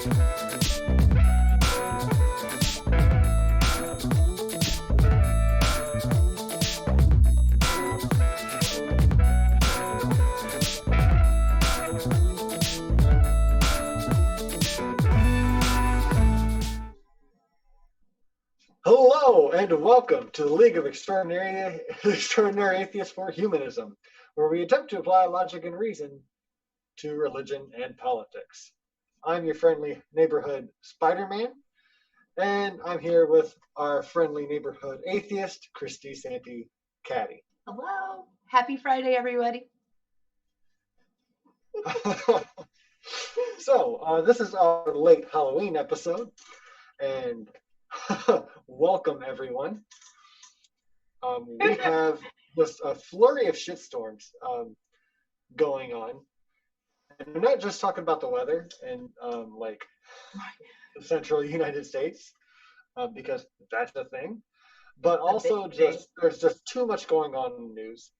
Hello and welcome to the League of Extraordinary Atheists for Humanism, where we attempt to apply logic and reason to religion and politics. I'm your friendly neighborhood Spider-Man, and I'm here with our friendly neighborhood atheist, Christy, Santi, Caddy. Hello. Happy Friday, everybody. So, this is our late Halloween episode, and welcome everyone. We have just a flurry of shitstorms going on, and we're not just talking about the weather in like the central United States, because that's a thing, but also just there's just too much going on in the news,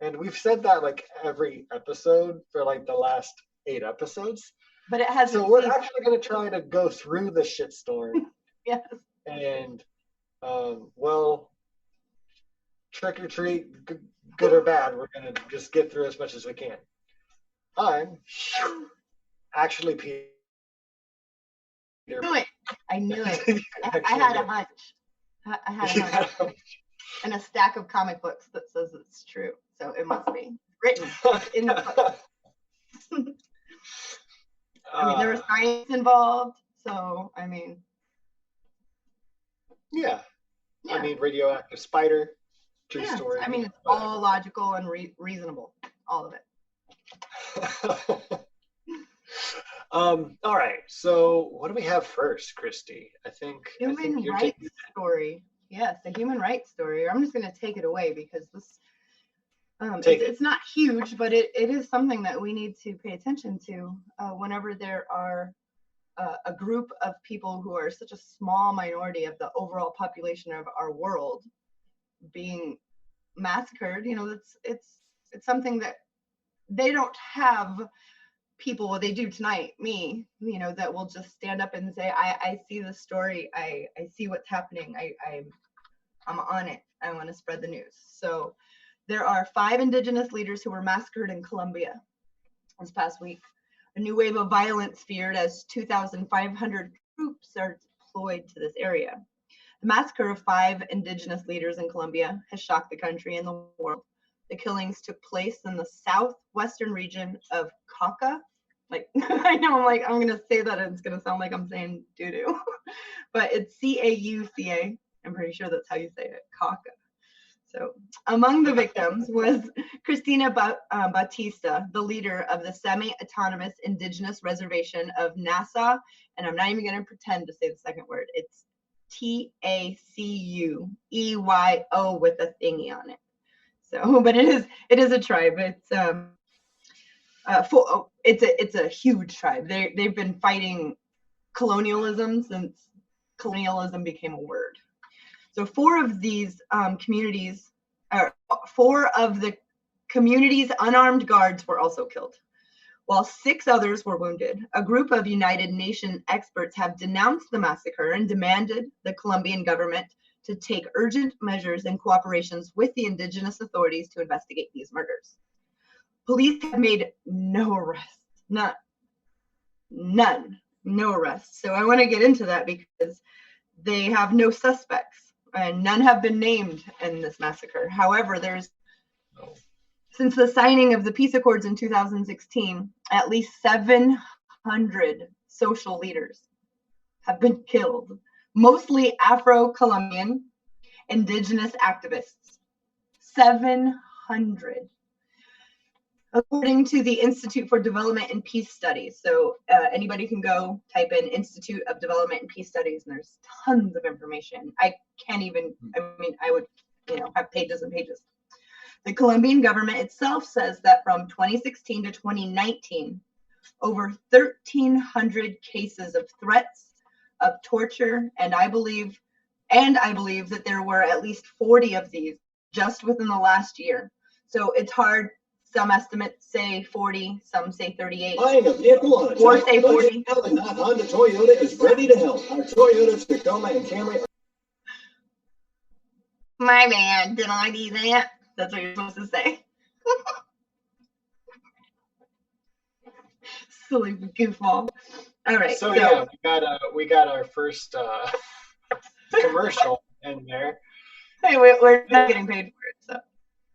and we've said that like every episode for like the last 8 episodes. But it hasn't. So we're actually going to try to go through the shitstorm. Yes. And, well, trick or treat, good or bad, we're going to just get through as much as we can. I'm actually Peter. I knew it. I had a hunch. I had a hunch. And a stack of comic books that says it's true. So it must be written in the book. I mean, there was science involved. So, I mean. Yeah. I mean, radioactive spider, true story. I mean, it's all logical and reasonable, all of it. All right. So, what do we have first, Christy? I think human rights story. Yes, a human rights story. I'm just going to take it away because this. It's not huge, but it is something that we need to pay attention to whenever there are a group of people who are such a small minority of the overall population of our world being massacred. You know, it's something that they don't have people, well, they do tonight, me, you know, that will just stand up and say, I see the story, I see what's happening, I'm on it, I want to spread the news. So there are 5 indigenous leaders who were massacred in Colombia this past week. A new wave of violence feared as 2,500 troops are deployed to this area. The massacre of 5 indigenous leaders in Colombia has shocked the country and the world. The killings took place in the southwestern region of Cauca. Like, I know, I'm going to say that and it's going to sound like I'm saying doo-doo. But it's C-A-U-C-A. I'm pretty sure that's how you say it, Cauca. So among the victims was Cristina Batista, the leader of the semi-autonomous indigenous reservation of Nassau. And I'm not even going to pretend to say the second word. It's Tacuyeo with a thingy on it. So, but it is a tribe. It's a huge tribe. They've been fighting colonialism since colonialism became a word. So 4 of these communities, 4 of the community's unarmed guards were also killed, while 6 others were wounded. A group of United Nations experts have denounced the massacre and demanded the Colombian government to take urgent measures in cooperation with the indigenous authorities to investigate these murders. Police have made no arrests, none, no arrests. So I want to get into that because they have no suspects. And none have been named in this massacre. However, since the signing of the peace accords in 2016, at least 700 social leaders have been killed, mostly Afro-Colombian indigenous activists. 700. According to the Institute for Development and Peace Studies. So anybody can go type in Institute of Development and Peace Studies, and there's tons of information. I would, have pages and pages. The Colombian government itself says that from 2016 to 2019, over 1,300 cases of threats, of torture, and I believe that there were at least 40 of these just within the last year. So it's hard Some estimates say 40, some say 38. Buying a vehicle on a or say 40. And not Honda Toyota is ready to help. Our Toyota, Tacoma, and Camry. My man, did I do that? That's what you're supposed to say. Silly goofball. All right. So yeah, we got our first commercial in there. Hey, we're not getting paid for it, so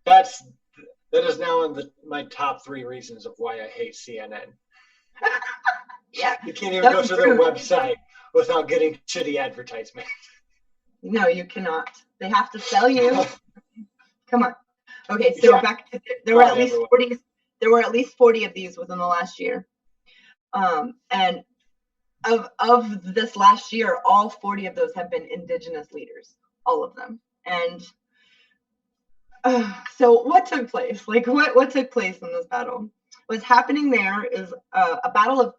that is now in my top 3 reasons of why I hate CNN. Yeah, you can't even go to their website without getting shitty advertisement. No, you cannot. They have to sell you. Come on. Okay, so back to there were at least 40. There were at least 40 of these within the last year. And of this last year, all 40 of those have been indigenous leaders, all of them. And so what took place? Like what took place in this battle? What's happening there is a battle of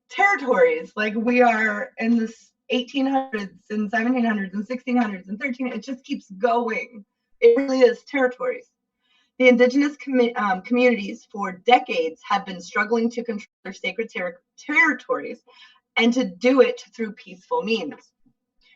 territories. Like we are in this 1800s and 1700s and 1600s and 1300s. It just keeps going. It really is territories. The indigenous communities for decades have been struggling to control their sacred territories and to do it through peaceful means.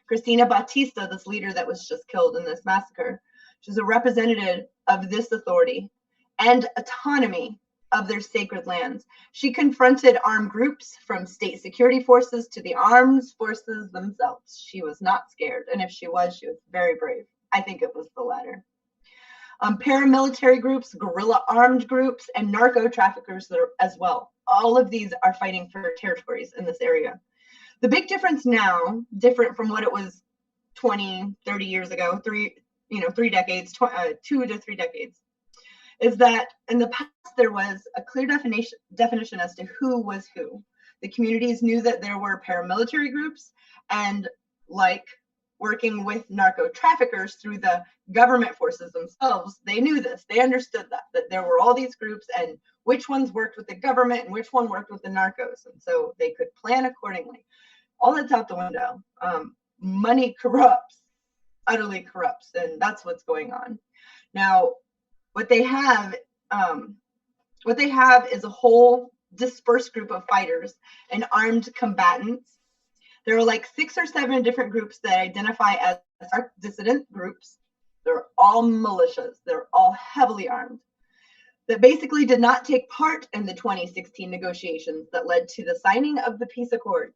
Cristina Batista, this leader that was just killed in this massacre, she's a representative of this authority and autonomy of their sacred lands. She confronted armed groups from state security forces to the armed forces themselves. She was not scared. And if she was very brave. I think it was the latter. Paramilitary groups, guerrilla armed groups, and narco traffickers as well. All of these are fighting for territories in this area. The big difference now, different from what it was 20, 30 years ago, 3 decades, 2 to 3 decades, is that in the past there was a clear definition as to who was who. The communities knew that there were paramilitary groups, and like working with narco traffickers through the government forces themselves, they knew this. They understood that there were all these groups and which ones worked with the government and which one worked with the narcos. And so they could plan accordingly. All that's out the window. Money corrupts, utterly corrupts, and that's what's going on. Now, what they have is a whole dispersed group of fighters and armed combatants. There are like 6 or 7 different groups that identify as dissident groups. They're all militias. They're all heavily armed. That basically did not take part in the 2016 negotiations that led to the signing of the peace accords.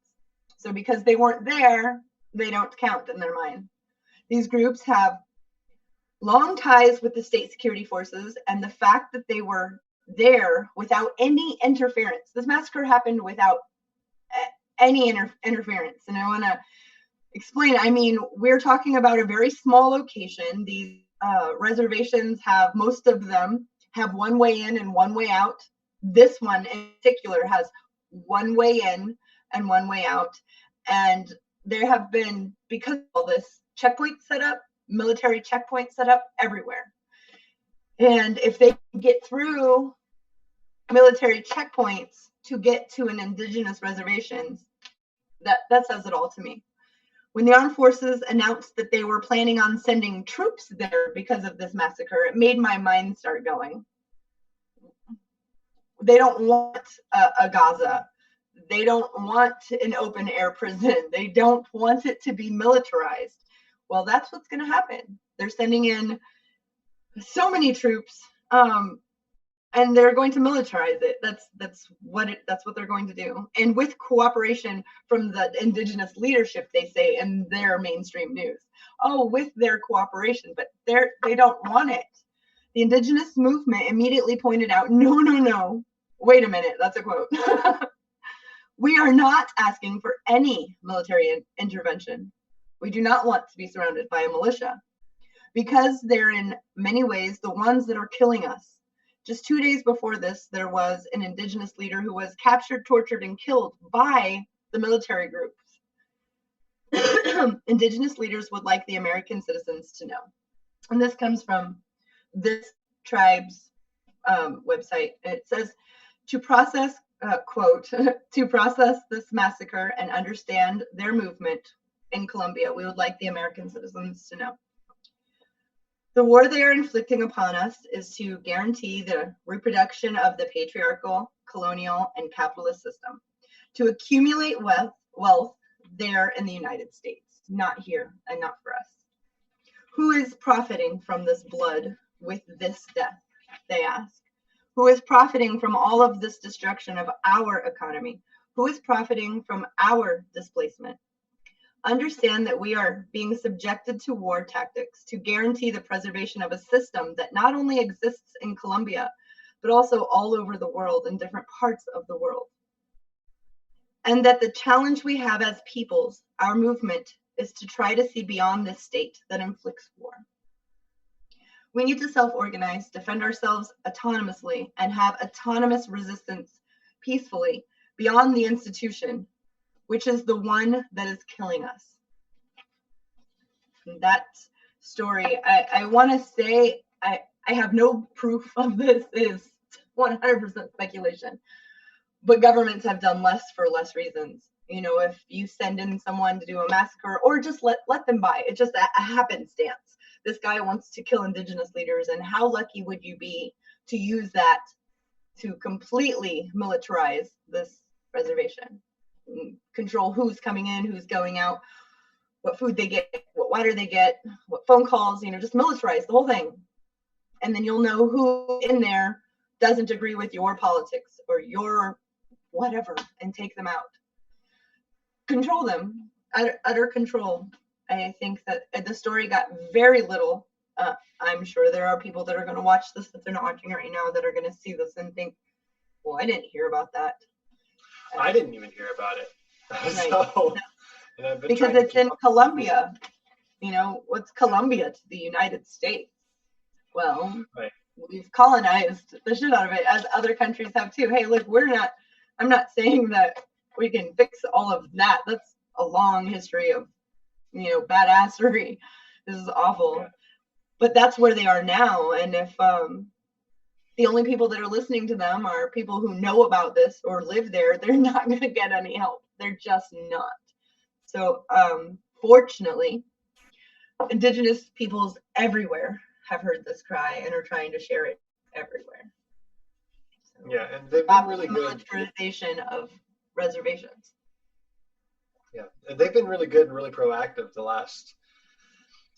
So because they weren't there, they don't count in their mind. These groups have long ties with the state security forces, and the fact that they were there without any interference. This massacre happened without any interference. And I want to explain. I mean, we're talking about a very small location. These reservations most of them have one way in and one way out. This one in particular has one way in and one way out. And there have been, because of all this, checkpoints set up, military checkpoints set up everywhere. And if they get through military checkpoints to get to an indigenous reservation, that says it all to me. When the armed forces announced that they were planning on sending troops there because of this massacre, it made my mind start going. They don't want a Gaza. They don't want an open air prison. They don't want it to be militarized. Well, that's what's going to happen. They're sending in so many troops, and they're going to militarize it. That's what they're going to do. And with cooperation from the indigenous leadership, they say in their mainstream news. Oh, with their cooperation, but they don't want it. The indigenous movement immediately pointed out, no. Wait a minute, that's a quote. We are not asking for any military intervention. We do not want to be surrounded by a militia, because they're in many ways the ones that are killing us. Just 2 days before this, there was an indigenous leader who was captured, tortured, and killed by the military groups. Indigenous leaders would like the American citizens to know. And this comes from this tribe's website. It says, to process, quote, to process this massacre and understand their movement in Colombia, we would like the American citizens to know. The war they are inflicting upon us is to guarantee the reproduction of the patriarchal, colonial, and capitalist system, to accumulate wealth there in the United States, not here and not for us. Who is profiting from this blood with this death, they ask? Who is profiting from all of this destruction of our economy? Who is profiting from our displacement? Understand that we are being subjected to war tactics to guarantee the preservation of a system that not only exists in Colombia, but also all over the world in different parts of the world. And that the challenge we have as peoples, our movement, is to try to see beyond this state that inflicts war. We need to self-organize, defend ourselves autonomously, and have autonomous resistance peacefully beyond the institution, which is the one that is killing us. That story, I want to say, I have no proof of this. It is 100% speculation. But governments have done less for less reasons. You know, if you send in someone to do a massacre, or just let them by, it's just a happenstance. This guy wants to kill indigenous leaders, and how lucky would you be to use that to completely militarize this reservation? Control who's coming in, who's going out, what food they get, what water they get, what phone calls, you know, just militarize the whole thing. And then you'll know who in there doesn't agree with your politics or your whatever, and take them out. Control them, utter control. I think that the story got very little. I'm sure there are people that are going to watch this, if they're not watching it right now, that are going to see this and think, well, I didn't hear about that. I didn't even hear about it. Right. So, because it's in Colombia. You know, what's Colombia to the United States? Well, right. We've colonized the shit out of it, as other countries have too. Hey, look, I'm not saying that we can fix all of that. That's a long history of, you know, badassery. This is awful. Yeah. But that's where they are now. And if the only people that are listening to them are people who know about this or live there, they're not going to get any help. They're just not. So fortunately, Indigenous peoples everywhere have heard this cry and are trying to share it everywhere. So, yeah, and they've been really good. Militarization of reservations. Yeah, and they've been really good and really proactive the last,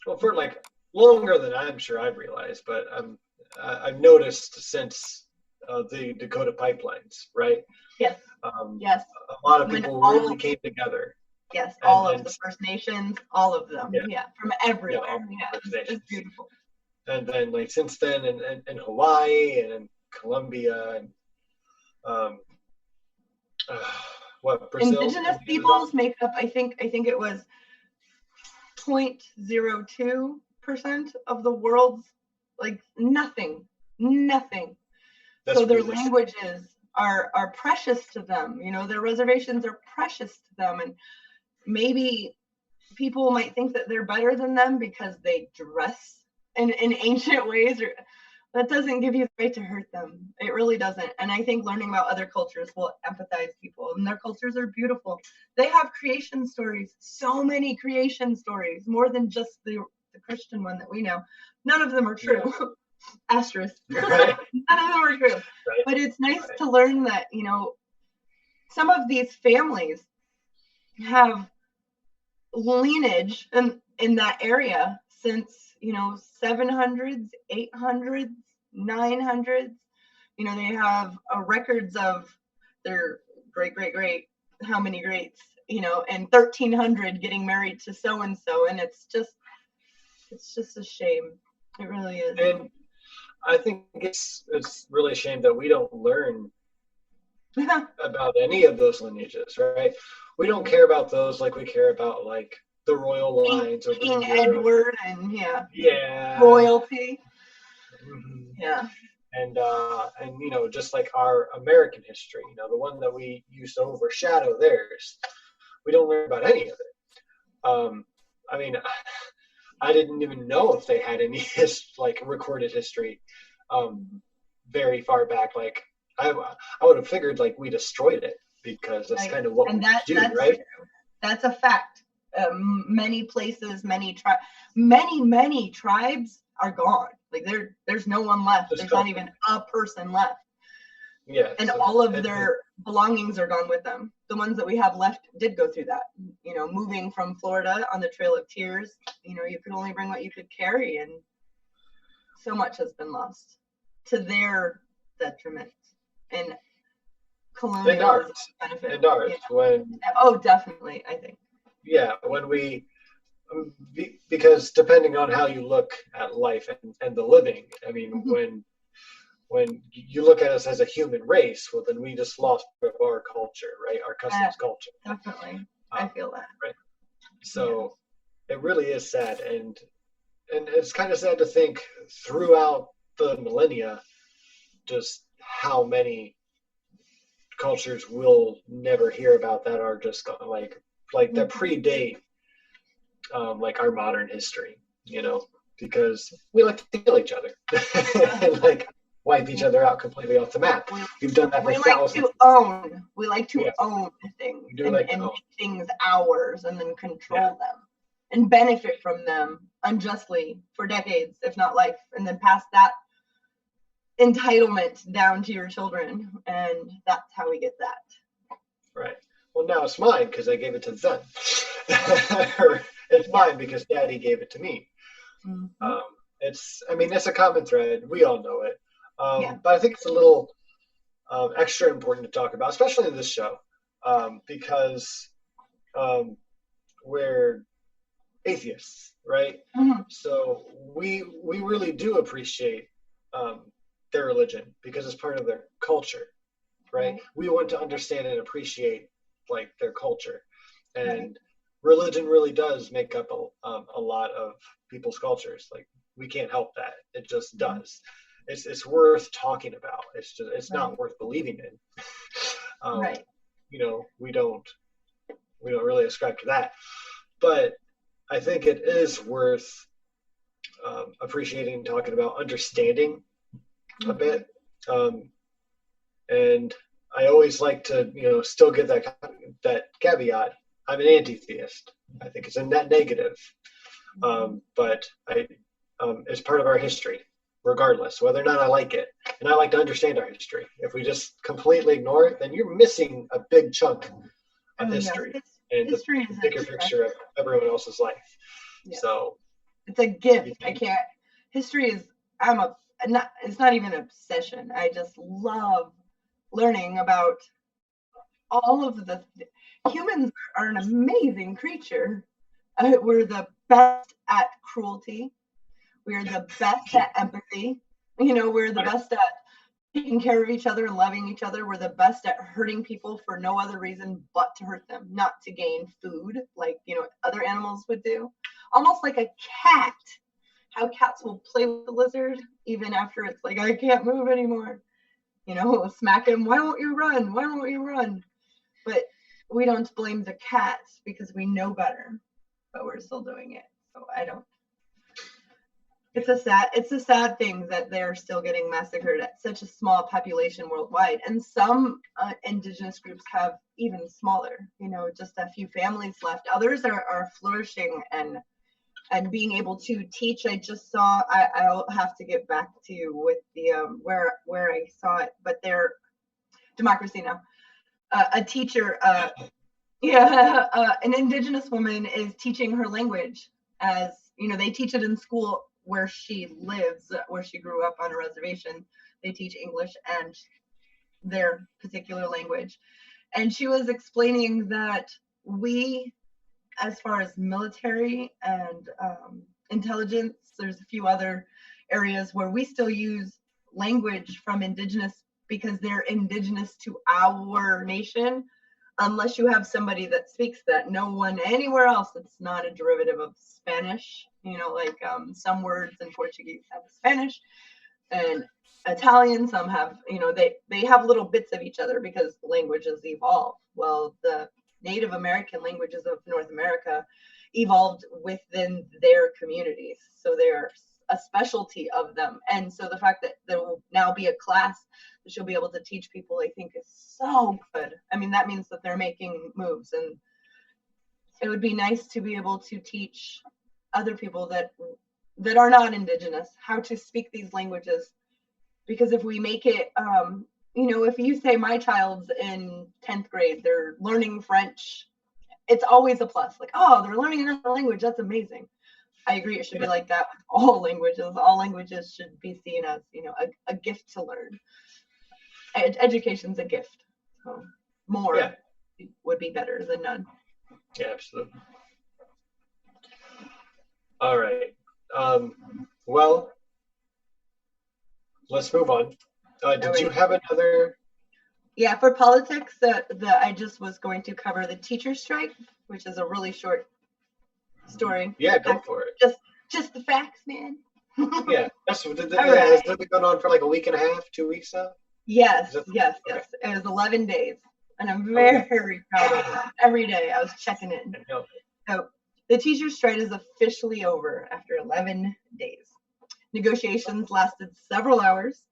well, for like longer than I'm sure I've realized, but I've noticed since the Dakota pipelines, right? Yes. Yes. A lot of people really came together. Yes, all of the First Nations, all of them. Yeah, from everywhere. Yeah, it's beautiful. And then, like, since then, in Hawaii and in Colombia and Brazil? Indigenous peoples make up, I think it was 0.02% of the world's, like, nothing. That's so their really languages are precious to them. You know, their reservations are precious to them, and maybe people might think that they're better than them because they dress in ancient ways. Or that doesn't give you the right to hurt them. It really doesn't. And I think learning about other cultures will empathize people, and their cultures are beautiful. They have creation stories, so many creation stories, more than just the Christian one that we know. None of them are true. Yeah. Asterisk. Right. None of them are true. Right. But it's nice to learn that, you know, some of these families have lineage in that area since, you know, 700s, 800s, 900s. You know, they have records of their great how many greats, you know, and 1300 getting married to so and so, and it's just a shame. It really is. And I think it's really a shame that we don't learn about any of those lineages, right? We don't care about those like we care about, like, the royal lines or King Edward and royalty. Mm-hmm. Yeah. And you know, just like our American history, you know, the one that we use to overshadow theirs, we don't learn about any of it. I mean, I didn't even know if they had any recorded history very far back. Like, I would have figured, like, we destroyed it because that's kind of what we do, right? True. That's a fact. Many places, many tribes are gone. Like there's no one left. There's not even a person left. Yeah. And all of their belongings are gone with them. The ones that we have left did go through that. You know, moving from Florida on the Trail of Tears, you know, you could only bring what you could carry, and so much has been lost to their detriment. And colonialism benefit. And ours. You know? Definitely, I think. Yeah, when we, because depending on how you look at life and the living, I mean, when you look at us as a human race, well, then we just lost our culture, right? Our customs culture. Definitely. I feel that. Right. So it really is sad. And it's kind of sad to think throughout the millennia, just how many cultures we'll never hear about that are just gone, like that predate like our modern history, you know, because we like to kill each other and like wipe each other out completely off the map. We've done that for thousands. We like to own things and make things ours and then control them and benefit from them unjustly for decades, if not life, and then pass that entitlement down to your children, and that's how we get that. Right. Well, now it's mine because I gave it to them. It's mine because Daddy gave it to me. It's a common thread. We all know it. But I think it's a little extra important to talk about, especially in this show, because we're atheists, right? So we really do appreciate their religion because it's part of their culture, right? We want to understand and appreciate like their culture, and religion really does make up a lot of people's cultures. Like we can't help that; it just does. It's worth talking about. It's not worth believing in. You know, we don't really ascribe to that, but I think it is worth appreciating and talking about, understanding a bit. And I always like to, you know, still give that caveat. I'm an anti-theist. I think it's a net negative, but it's part of our history, regardless, whether or not I like it. And I like to understand our history. If we just completely ignore it, then you're missing a big chunk of history and the bigger picture of everyone else's life. So it's a gift. History is, it's not even an obsession. I just love learning about all of humans are an amazing creature. We're the best at cruelty. We're the best at empathy. You know, we're the best at taking care of each other and loving each other. We're the best at hurting people for no other reason but to hurt them, not to gain food, like, you know, other animals would do. Almost like a cat. How cats will play with the lizard even after it's like, I can't move anymore. You know, smack him. Why won't you run? Why won't you run? But we don't blame the cat because we know better, but we're still doing it. So I don't. It's a sad thing that they're still getting massacred at such a small population worldwide. And some indigenous groups have even smaller, you know, just a few families left. Others are flourishing and being able to teach. I just saw, I'll have to get back to you with the where I saw it, but they're democracy now. A teacher, an indigenous woman is teaching her language, as you know, they teach it in school where she lives, where she grew up on a reservation. They teach English and their particular language. And she was explaining that we, as far as military and intelligence, there's a few other areas where we still use language from indigenous because they're indigenous to our nation, unless you have somebody that speaks that. No one anywhere else, it's not a derivative of Spanish, you know, like some words in Portuguese have Spanish and Italian, some have, you know, they have little bits of each other because languages evolve. Well, the Native American languages of North America evolved within their communities. So they're a specialty of them. And so the fact that there will now be a class that she'll be able to teach people, I think is so good. I mean, that means that they're making moves, and it would be nice to be able to teach other people that that are not indigenous how to speak these languages. Because if we make it, if you say my child's in 10th grade, they're learning French, it's always a plus. Like, oh, they're learning another language. That's amazing. I agree. It should be like that with all languages. All languages should be seen as, a gift to learn. Education's a gift. So more would be better than none. Yeah, absolutely. All right. Well, let's move on. Did you have another? Yeah, for politics, I just was going to cover the teacher strike, which is a really short story. Yeah, go for it. Just the facts, man. Yeah, has it been going on for like a week and a half, 2 weeks now? Yes. It was 11 days, and I'm very proud of that. Every day I was checking in. So the teacher strike is officially over after 11 days. Negotiations lasted several hours,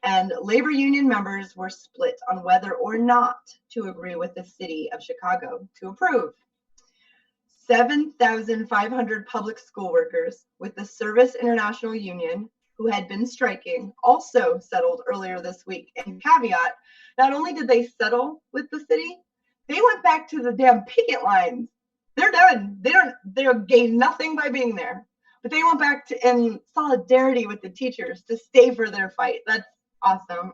and labor union members were split on whether or not to agree with the city of Chicago to approve. 7,500 public school workers with the Service International Union, who had been striking, also settled earlier this week. And caveat, not only did they settle with the city, they went back to the damn picket lines. They're done. They gained nothing by being there. But they went back in solidarity with the teachers to stay for their fight. That's awesome.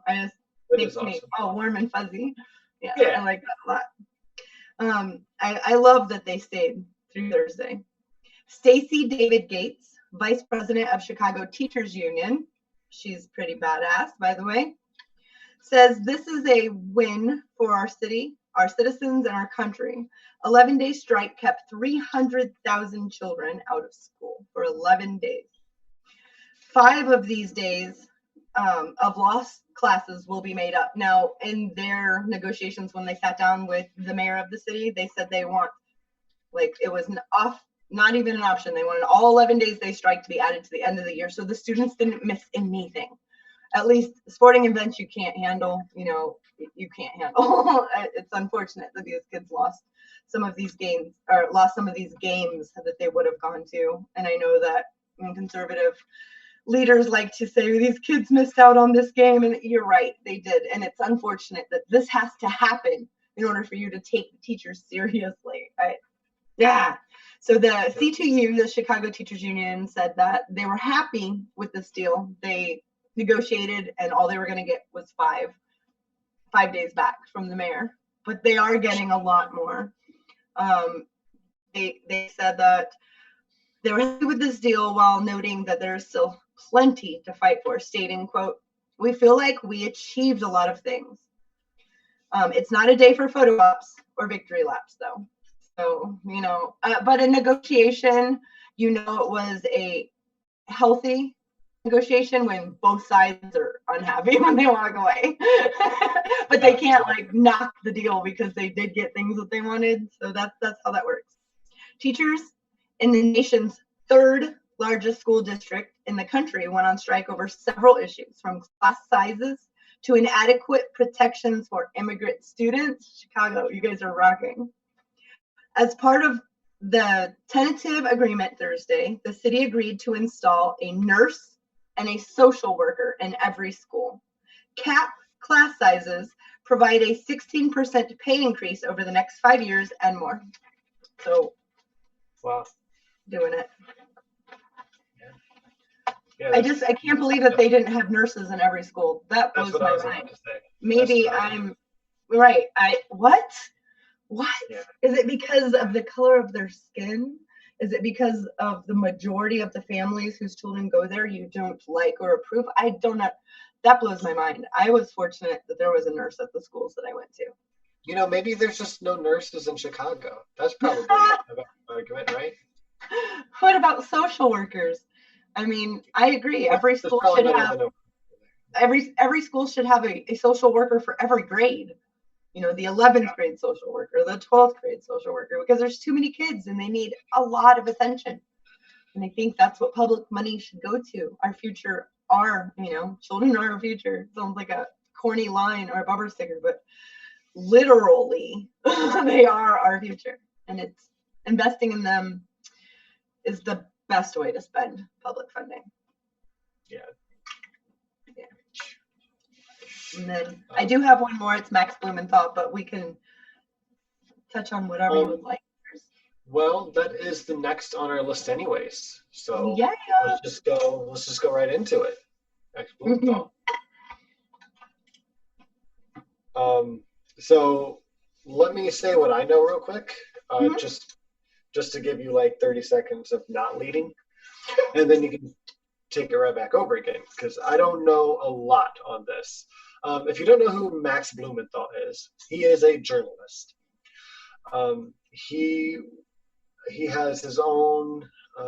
Makes me all warm and fuzzy. Yeah, I like that a lot. I love that they stayed through Thursday. Stacey David Gates, Vice President of Chicago Teachers Union, she's pretty badass, by the way, says this is a win for our city, our citizens, and our country. 11-day strike kept 300,000 children out of school for 11 days. 5 of these days of lost classes will be made up. Now, in their negotiations, when they sat down with the mayor of the city, they said they want, it was not even an option. They wanted all 11 days they strike to be added to the end of the year, so the students didn't miss anything. At least sporting events you can't handle, you can't handle. It's unfortunate that these kids lost some of these games that they would have gone to. And I know that conservative leaders like to say these kids missed out on this game, and you're right, they did. And it's unfortunate that this has to happen in order for you to take the teachers seriously. So the C2U, the Chicago Teachers Union, said that they were happy with this deal. They negotiated, and all they were going to get was five days back from the mayor, but they are getting a lot more. They said that they were happy with this deal while noting that there's still plenty to fight for, stating, quote, "We feel like we achieved a lot of things. It's not a day for photo ops or victory laps, though." So, but in negotiation, it was a healthy negotiation when both sides are unhappy when they walk away. But they can't knock the deal because they did get things that they wanted. So that's how that works. Teachers in the nation's 3rd largest school district in the country went on strike over several issues, from class sizes to inadequate protections for immigrant students. Chicago, you guys are rocking. As part of the tentative agreement Thursday, the city agreed to install a nurse and a social worker in every school. Cap class sizes, provide a 16% pay increase over the next 5 years, and more. So, wow, doing it. Yeah, I can't believe that they didn't have nurses in every school. That blows my mind. Maybe I'm right. What? Yeah. Is it because of the color of their skin? Is it because of the majority of the families whose children go there you don't like or approve? I don't know. That blows my mind. I was fortunate that there was a nurse at the schools that I went to. Maybe there's just no nurses in Chicago. That's probably an argument, right? What about social workers? I mean, I agree. Every school should have every school should have a social worker for every grade. The 11th grade social worker, the 12th grade social worker, because there's too many kids and they need a lot of attention. And I think that's what public money should go to. Our future children are our future. Sounds like a corny line or a bumper sticker, but literally they are our future. And it's investing in them is the best way to spend public funding. Yeah. And then I do have one more. It's Max Blumenthal, but we can touch on whatever you would like. Well, that is the next on our list anyways. So yeah. let's just go right into it. Max Blumenthal. So let me say what I know real quick. Just to give you like 30 seconds of not leading. And then you can take it right back over again, because I don't know a lot on this. If you don't know who Max Blumenthal is, he is a journalist. He has his own, I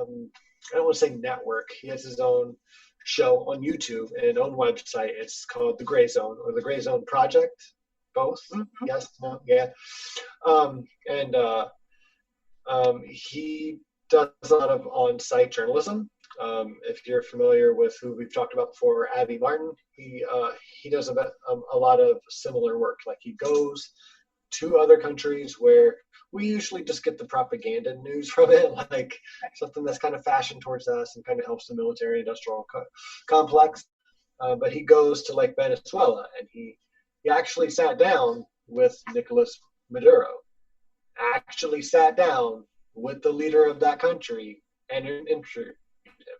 don't want to say network, he has his own show on YouTube and an own website. It's called The Gray Zone, or The Gray Zone Project. Both? Yes? No? Yeah. He does a lot of on-site journalism. If you're familiar with who we've talked about before, Abby Martin, he does a lot of similar work. Like, he goes to other countries where we usually just get the propaganda news from it, like something that's kind of fashioned towards us and kind of helps the military industrial complex. But he goes to like Venezuela, and he actually sat down with Nicolas Maduro, actually sat down with the leader of that country and interviewed him.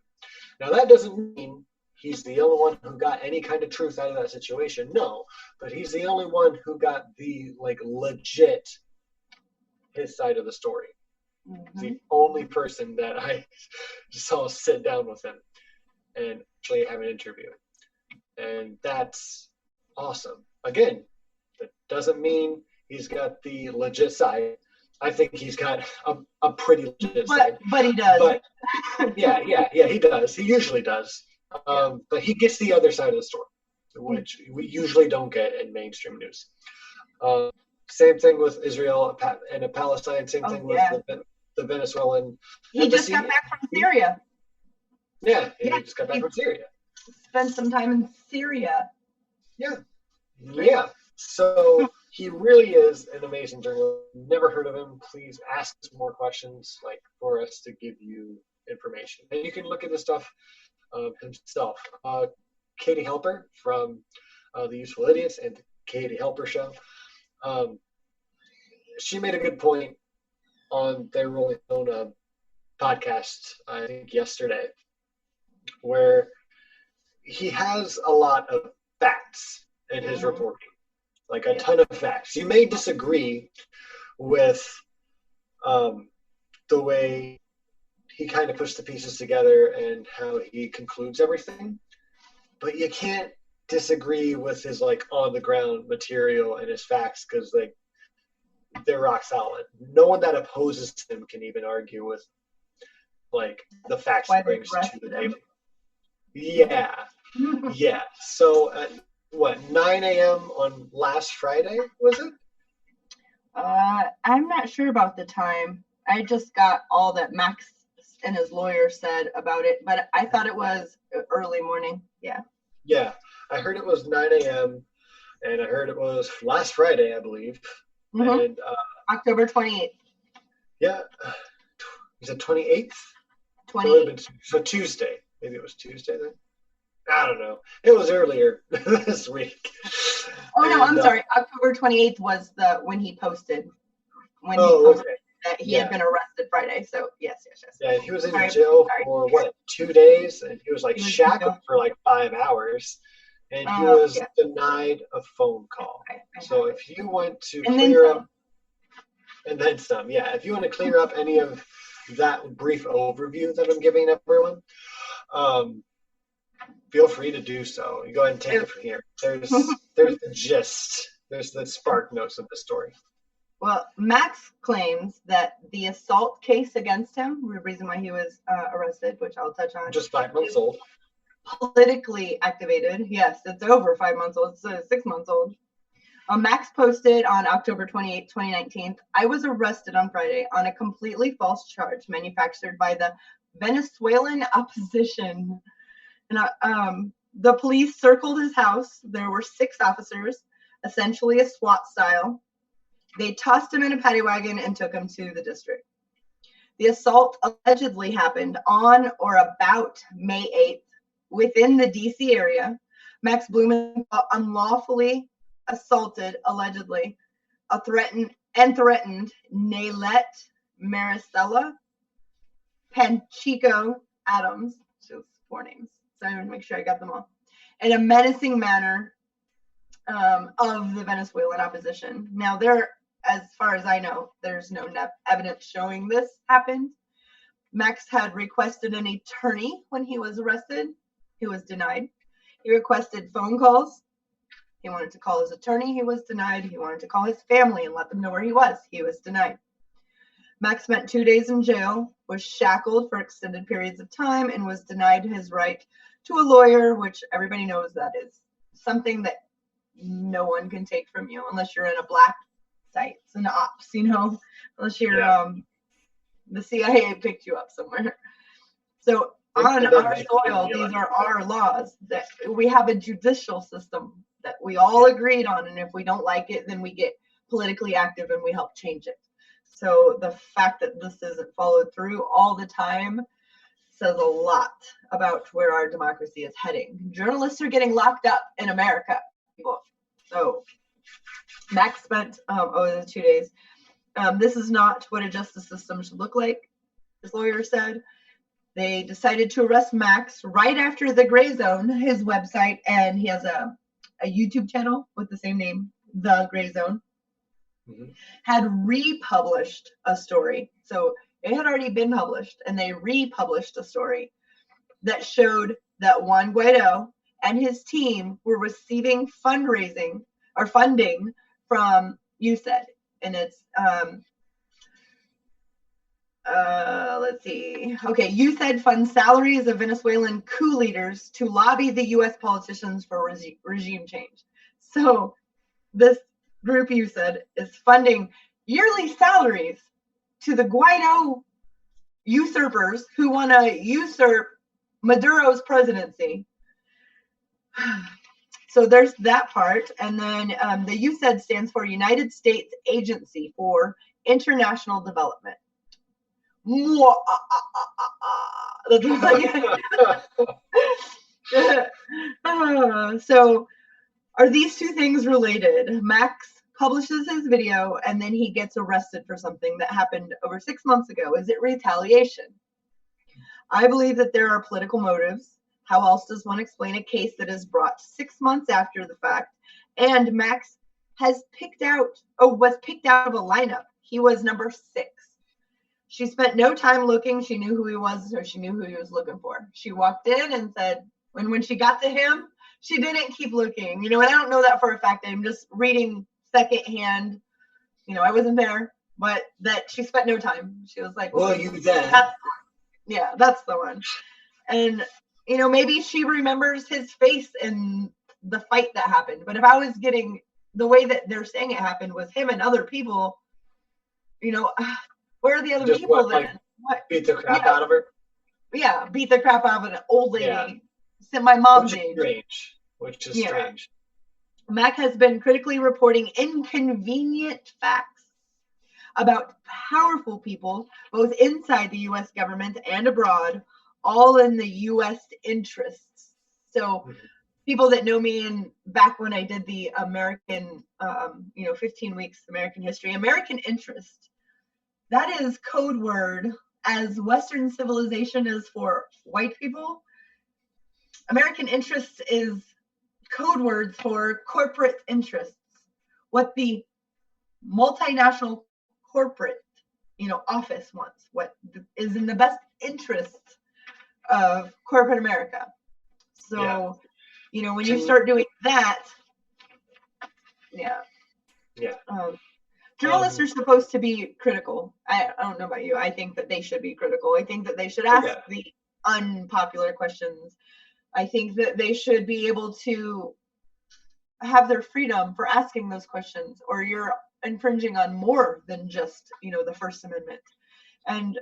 Now, that doesn't mean he's the only one who got any kind of truth out of that situation. No, but he's the only one who got the like legit his side of the story. The only person that I saw sit down with him and actually have an interview. And that's awesome. Again, that doesn't mean he's got the legit side. I think he's got a pretty legit side. But he does. But yeah, he does. He usually does. But he gets the other side of the story, which we usually don't get in mainstream news. Same thing with Israel and Palestine. Same thing with the Venezuelan. He just got back from Syria. Yeah, he just got back from Syria. Spent some time in Syria. Yeah. So he really is an amazing journalist. Never heard of him. Please ask us more questions, like, for us to give you information. And you can look at this stuff himself. Katie Helper from The Useful Idiots and the Katie Helper Show. She made a good point on their Rolling Stone podcast, I think yesterday, where he has a lot of facts in his reporting, like a ton of facts. You may disagree with the way he kind of puts the pieces together and how he concludes everything, but you can't disagree with his like on the ground material and his facts, because like they're rock solid. No one that opposes him can even argue with like the facts he brings to the table. Yeah. So at 9 a.m. on last Friday, was it? I'm not sure about the time. I just got all that Max and his lawyer said about it, but I thought it was early morning. Yeah, I heard it was 9 a.m. and I heard it was last Friday, I believe. And October 28th. Yeah. Is it 28th? 28th. So Tuesday. Maybe it was Tuesday then? I don't know. It was earlier this week. I'm sorry. October 28th was when he posted. That he had been arrested Friday. So yes. Yeah, he was in jail for 2 days, and he was like shackled for like 5 hours, and he was denied a phone call. So if you want to clear up, and then some, if you want to clear up any of that brief overview that I'm giving everyone, feel free to do so. You go ahead and take it from here. There's the gist. There's the spark notes of the story. Well, Max claims that the assault case against him, the reason why he was arrested, which I'll touch on, just 5 months old, politically activated. Yes, it's over 5 months old. It's 6 months old. Max posted on October 28, 2019, I was arrested on Friday on a completely false charge manufactured by the Venezuelan opposition. And the police circled his house. There were 6 officers, essentially a SWAT style. They tossed him in a paddy wagon and took him to the district. The assault allegedly happened on or about May 8th within the DC area. Max Blumenthal unlawfully assaulted, allegedly, threatened Naylette Maricela Panchico Adams. She was 4 names, so I want to make sure I got them all. In a menacing manner of the Venezuelan opposition. Now, as far as I know, there's no evidence showing this happened. Max had requested an attorney when he was arrested. He was denied. He requested phone calls. He wanted to call his attorney. He was denied. He wanted to call his family and let them know where he was. He was denied. Max spent 2 days in jail, was shackled for extended periods of time, and was denied his right to a lawyer, which everybody knows that is something that no one can take from you unless you're in a black site. It's an ops, unless you're the CIA picked you up somewhere. So on our soil, these are our laws that we have a judicial system that we all agreed on. And if we don't like it, then we get politically active and we help change it. So the fact that this isn't followed through all the time says a lot about where our democracy is heading. Journalists are getting locked up in America. So Max spent 2 days. This is not what a justice system should look like, his lawyer said. They decided to arrest Max right after The Gray Zone, his website, and he has a YouTube channel with the same name, The Gray Zone, had republished a story. So it had already been published, and they republished a story that showed that Juan Guaido and his team were receiving fundraising or funding from USAID. And it's, let's see. Okay, USAID funds salaries of Venezuelan coup leaders to lobby the U.S. politicians for regime change. So this group, USAID, is funding yearly salaries to the Guaido usurpers who want to usurp Maduro's presidency. So there's that part. And then the USAID stands for United States Agency for International Development. So are these two things related? Max publishes his video and then he gets arrested for something that happened over 6 months ago. Is it retaliation? I believe that there are political motives. How else does one explain a case that is brought 6 months after the fact? And Max was picked out of a lineup. He was number 6. She spent no time looking. She knew who he was, or she knew who he was looking for. She walked in and said, when she got to him, she didn't keep looking. And I don't know that for a fact. I'm just reading secondhand. I wasn't there, but that she spent no time. She was like, well, you did. That's the one. And, maybe she remembers his face in the fight that happened. But if I was getting the way that they're saying it happened was him and other people, where are the other people then? Beat the crap out of her? Yeah, beat the crap out of an old lady. Yeah. My mom's age. Which is strange. Mac has been critically reporting inconvenient facts about powerful people, both inside the U.S. government and abroad, all in the U.S. interests. So people that know me, and back when I did the American, 15 weeks American history, American interest, that is code word as Western civilization is for white people. American interest is code words for corporate interests. What the multinational corporate, office wants, what is in the best interest of corporate America. So, when you start doing that, journalists are supposed to be critical. I don't know about you. I think that they should be critical. I think that they should ask the unpopular questions. I think that they should be able to have their freedom for asking those questions, or you're infringing on more than just, the First Amendment. And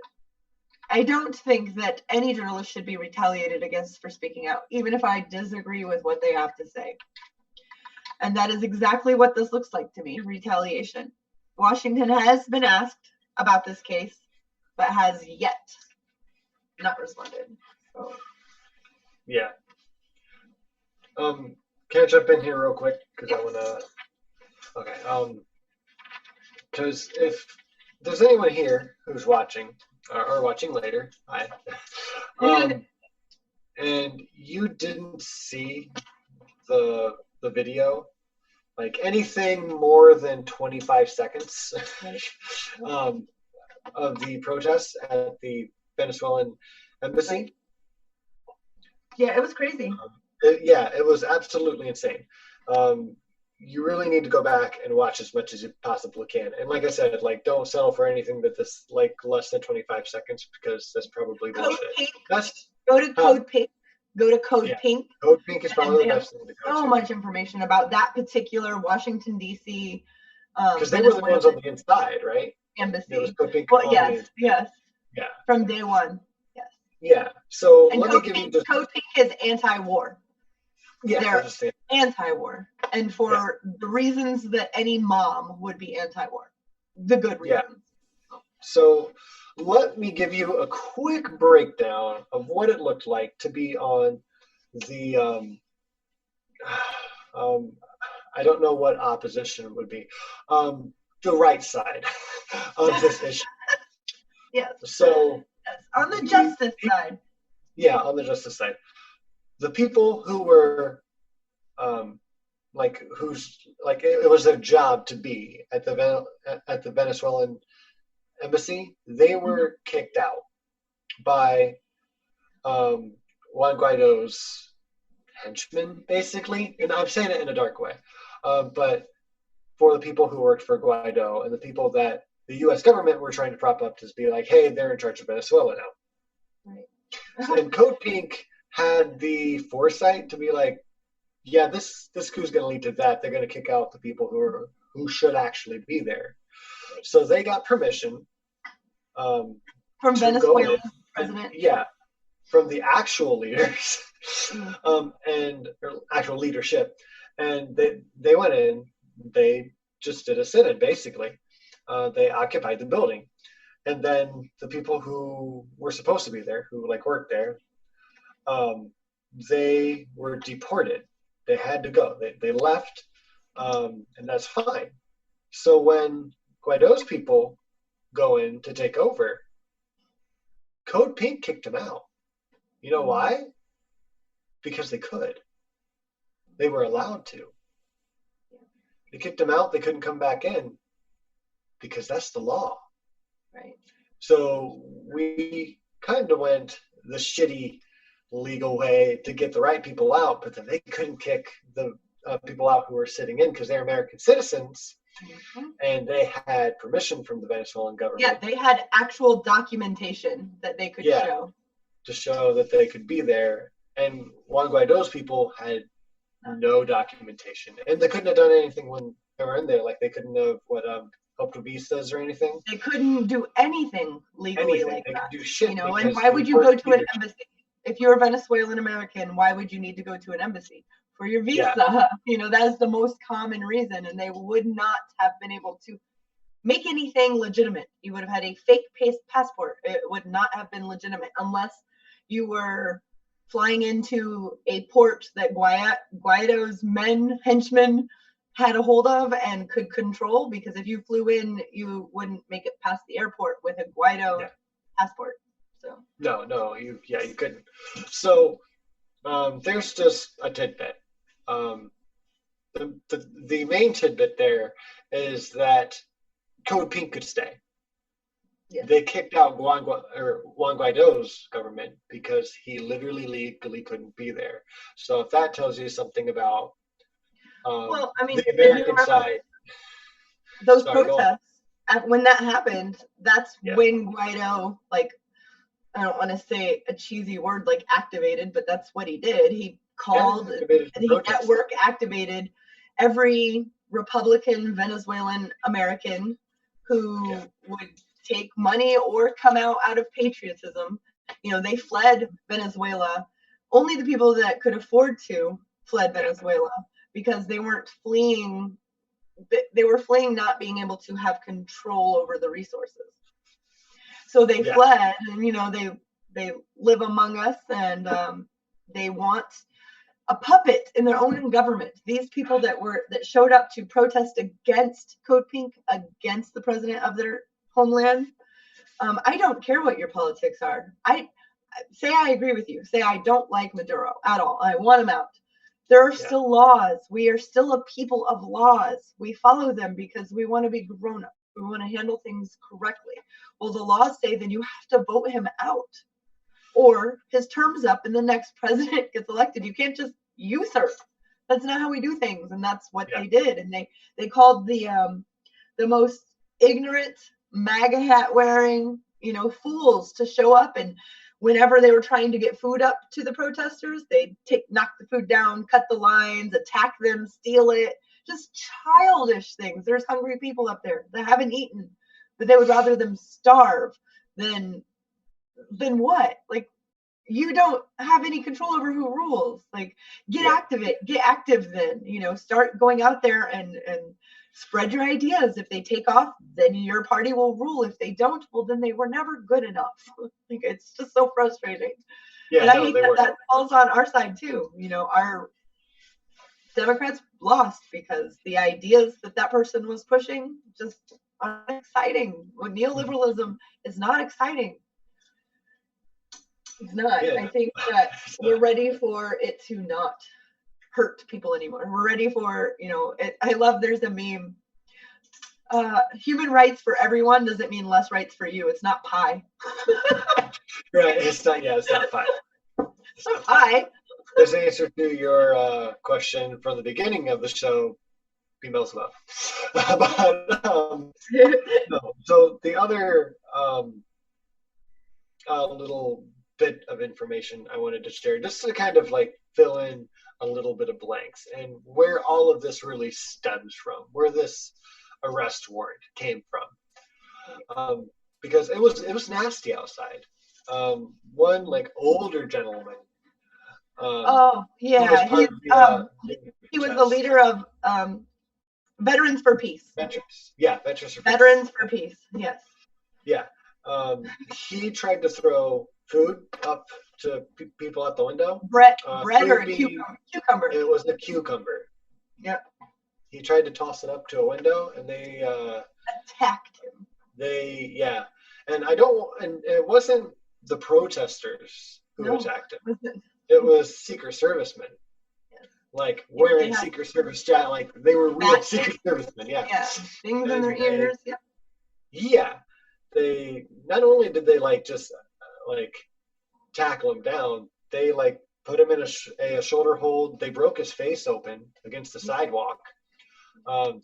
I don't think that any journalist should be retaliated against for speaking out, even if I disagree with what they have to say. And that is exactly what this looks like to me, retaliation. Washington has been asked about this case. but has yet not responded. So. Yeah. Can I jump in here real quick? Because I want to. Okay. Because if there's anyone here who's watching or watching later, hi. And you didn't see the video, like anything more than 25 seconds of the protests at the Venezuelan embassy. Right. Yeah, it was crazy. It was absolutely insane. You really need to go back and watch as much as you possibly can. And like I said, like don't settle for anything that's like less than 25 seconds because that's probably bullshit. Go to Code Pink. Go to Code Pink. Code Pink is probably the best thing to go so to. much information about that particular Washington, D.C. Because they were the ones on the inside, right? Embassy. There was Code Pink. Well, yes. Yeah. From day one. Yes. Yeah. So and Code Pink is anti-war. Yeah. They're anti-war. And for the reasons that any mom would be anti-war. The good reasons. Yeah. So let me give you a quick breakdown of what it looked like to be on the I don't know what opposition would be. The right side of this issue. Yes. So on the justice side. Yeah, on the justice side. The people who were it was their job to be at the Venezuelan embassy, they were kicked out by Juan Guaido's henchmen, basically. And I'm saying it in a dark way. But for the people who worked for Guaido and the people that the U.S. government were trying to prop up to be like, hey, they're in charge of Venezuela now. Right. And Code Pink had the foresight to be like, yeah, this coup is going to lead to that. They're going to kick out the people who should actually be there. So they got permission from Venezuela's president. From the actual leaders and actual leadership. And they went in, they just did a sit-in, basically. They occupied the building. And then the people who were supposed to be there, who worked there, they were deported. They had to go. They left, and that's fine. So when Guaido's people go in to take over, Code Pink kicked them out. You know why? Because they could. They were allowed to. They kicked them out. They couldn't come back in because that's the law. Right. So we kind of went the shitty legal way to get the right people out, but then they couldn't kick the people out who were sitting in because they're American citizens. And they had permission from the Venezuelan government. Yeah, they had actual documentation that they could show. To show that they could be there. And Juan Guaido's people had no documentation. And they couldn't have done anything when they were in there. Like they couldn't have helped with visas or anything. They couldn't do anything legally like they that. Could do shit. You know, and why would you go to an embassy? If you're a Venezuelan American, why would you need to go to an embassy? For your visa. Yeah. You know, that is the most common reason. And they would not have been able to make anything legitimate. You would have had a fake passport. It would not have been legitimate unless you were flying into a port that Guaido's henchmen had a hold of and could control, because if you flew in, you wouldn't make it past the airport with a Guaido passport. So no, you couldn't. So there's just a tidbit. The main tidbit there is that Code Pink could stay. Yeah. They kicked out Juan Guaido's government because he literally legally couldn't be there. So if that tells you something about the American side, those protests, when that happened, that's when Guaido, I don't want to say a cheesy word like activated, but that's what he did. He called, activated every Republican Venezuelan American who would take money or come out of patriotism. You know, they fled Venezuela. Only the people that could afford to fled Venezuela because they weren't fleeing. They were fleeing not being able to have control over the resources. So they fled, and they live among us, and they want a puppet in their own government. These people that showed up to protest against Code Pink, against the president of their homeland. I don't care what your politics are. I agree with you. Say I don't like Maduro at all. I want him out. There are still laws. We are still a people of laws. We follow them because we want to be grown up. We want to handle things correctly. Well, the laws say then you have to vote him out, or his term's up and the next president gets elected. You can't just usurp. That's not how we do things, and that's what they did. And they called the most ignorant, MAGA hat wearing, fools to show up, and whenever they were trying to get food up to the protesters, they'd knock the food down, cut the lines, attack them, steal it. Just childish things. There's hungry people up there that haven't eaten, but they would rather them starve than what? Like, you don't have any control over who rules. Like, get active then, start going out there and spread your ideas. If they take off, then your party will rule. If they don't, well, then they were never good enough. Like, it's just so frustrating. And I hate that falls on our side too. Our Democrats lost because the ideas that person was pushing just aren't exciting. When neoliberalism is not exciting. It's not. I think that we're ready for it to not hurt people anymore. We're ready for, I love, there's a meme. Human rights for everyone doesn't mean less rights for you. It's not pie. Right. It's not pie. It's not pie. There's an answer to your question from the beginning of the show. Females love. But, no. So the other little bit of information I wanted to share, just to kind of like fill in a little bit of blanks and where all of this really stems from, where this arrest warrant came from, because it was nasty outside. One like older gentleman. He was the leader of Veterans for Peace. Veterans for Peace. Yes. Yeah. He tried to throw food up to people at the window. Bread or a cucumber. It was a cucumber. Yep. He tried to toss it up to a window, and they attacked him. And it wasn't the protesters who attacked him. It was Secret Servicemen. Yes. Like wearing Secret Service jacket, like they were real Secret Servicemen. Yeah. Yeah. Things in their ears. Yep. Yeah. They not only did they just tackle him down, they put him in a shoulder hold. They broke his face open against the sidewalk.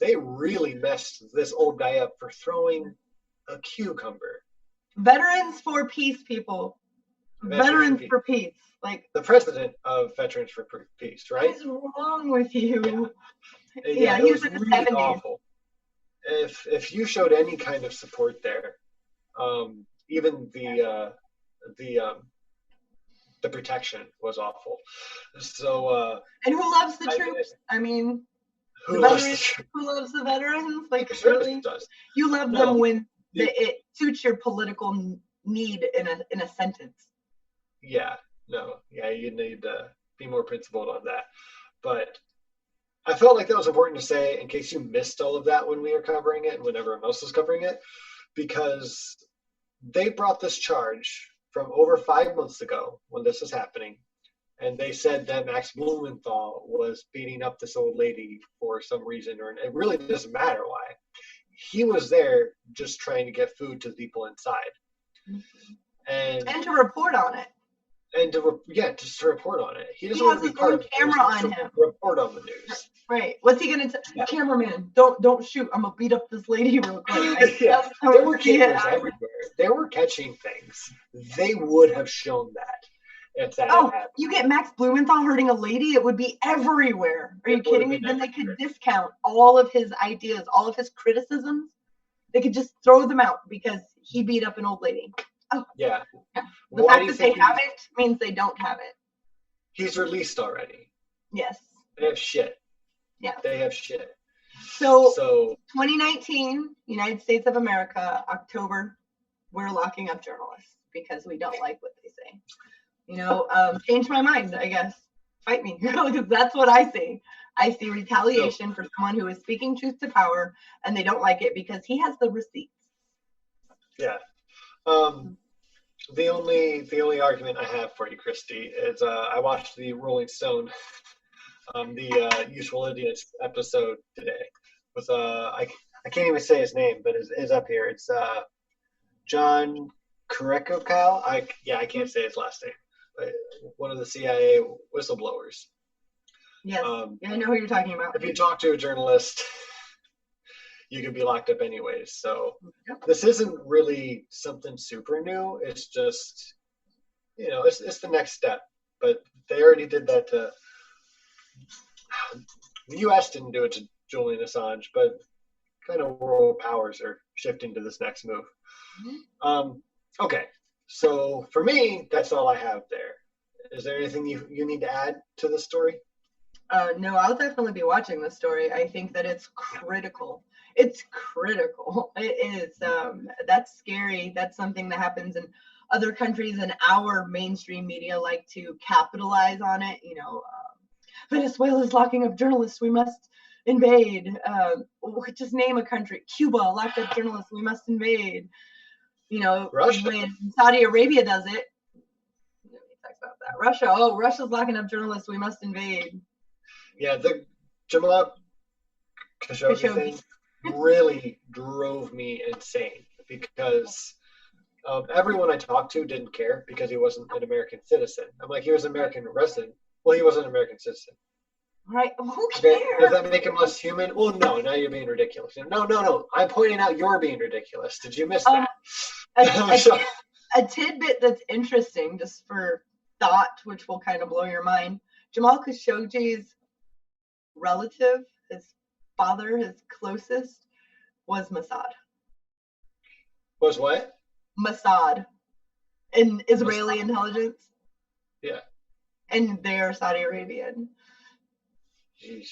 They really messed this old guy up for throwing a cucumber. Veterans for Peace, people. Veterans for Peace. Like the president of Veterans for Peace, right? What's wrong with you? Yeah, he was in the really 70s. Awful. If you showed any kind of support there, even the protection was awful. So and who loves the troops? I mean, who loves the veterans? Like really, you love them when it suits your political need in a sentence. Yeah. No. Yeah, you need to be more principled on that. But I felt like that was important to say in case you missed all of that when we were covering it and when everyone else was covering it, because they brought this charge from over 5 months ago when this was happening. And they said that Max Blumenthal was beating up this old lady for some reason, or it really doesn't matter why. He was there just trying to get food to the people inside. Mm-hmm. And to report on it. And just to report on it. He doesn't want to be part of it. Camera on him. Report on the news. Right. What's he gonna say? Cameraman, don't shoot. I'm gonna beat up this lady real quick. There were cameras everywhere. They were catching things. They would have shown that if that had happened. You get Max Blumenthal hurting a lady, it would be everywhere. Are you kidding me? Then they could discount all of his ideas, all of his criticisms. They could just throw them out because he beat up an old lady. Oh. Yeah. The fact that they have it means they don't have it. He's released already. Yes. They have shit. Yeah. They have shit. So 2019, United States of America, October we're locking up journalists because we don't like what they say. Change my mind, I guess. Fight me, because that's what I see. I see retaliation for someone who is speaking truth to power, and they don't like it because he has the receipts. Yeah. The only argument I have for you, Christy, is I watched the Rolling Stone, the Useful Idiots episode today with I can't even say his name, but it's up here. It's John Kurekokal. I can't say his last name, but one of the CIA whistleblowers. Yes, I know who you're talking about. If you talk to a journalist, you could be locked up anyways. So this isn't really something super new. It's just, it's the next step. But they already did that to the U.S. didn't do it to Julian Assange, but kind of world powers are shifting to this next move. Okay, so for me, that's all I have there. Is there anything you need to add to the story? No, I'll definitely be watching this story. I think that it's critical. It's critical. It is. That's scary. That's something that happens in other countries, and our mainstream media like to capitalize on it. Venezuela's locking up journalists. We must invade. Just name a country. Cuba locked up journalists. We must invade. Russia. When Saudi Arabia does it, nobody talks about that. Russia. Oh, Russia's locking up journalists. We must invade. Yeah, the Jamal Khashoggi thing really drove me insane because everyone I talked to didn't care because he wasn't an American citizen. I'm like, he was an American resident. Well, he wasn't an American citizen. Right. Who cares? Okay. Does that make him less human? Well, no. Now you're being ridiculous. No. I'm pointing out you're being ridiculous. Did you miss that? A tidbit that's interesting, just for thought, which will kind of blow your mind. Jamal Khashoggi's relative, his father, his closest, was Mossad. Was what? Mossad. In Israeli intelligence. Yeah. And they're Saudi Arabian. Jeez.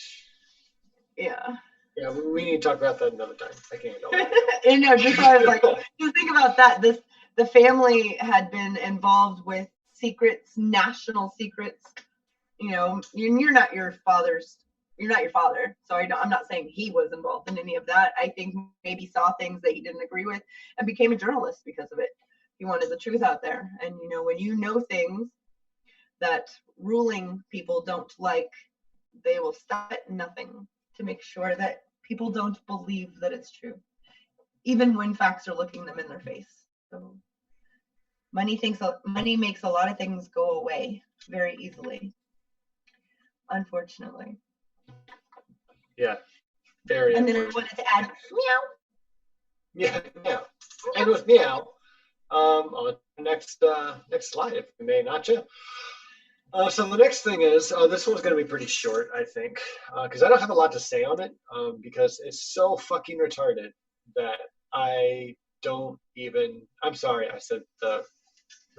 Yeah. Yeah, we need to talk about that another time. I can't handle that. And just I was like, just think about that. The family had been involved with secrets, national secrets. You're not your father. So I'm not saying he was involved in any of that. I think maybe saw things that he didn't agree with and became a journalist because of it. He wanted the truth out there. And, when you know things that ruling people don't like, they will stop at nothing to make sure that people don't believe that it's true, even when facts are looking them in their face. So money makes a lot of things go away very easily, unfortunately. Yeah, very. And then I wanted to add meow. Yeah, meow. And with meow, on the next slide, if we may, Nacho. So the next thing is, this one's going to be pretty short, I think, because I don't have a lot to say on it, because it's so fucking retarded that I don't even, I'm sorry, I said the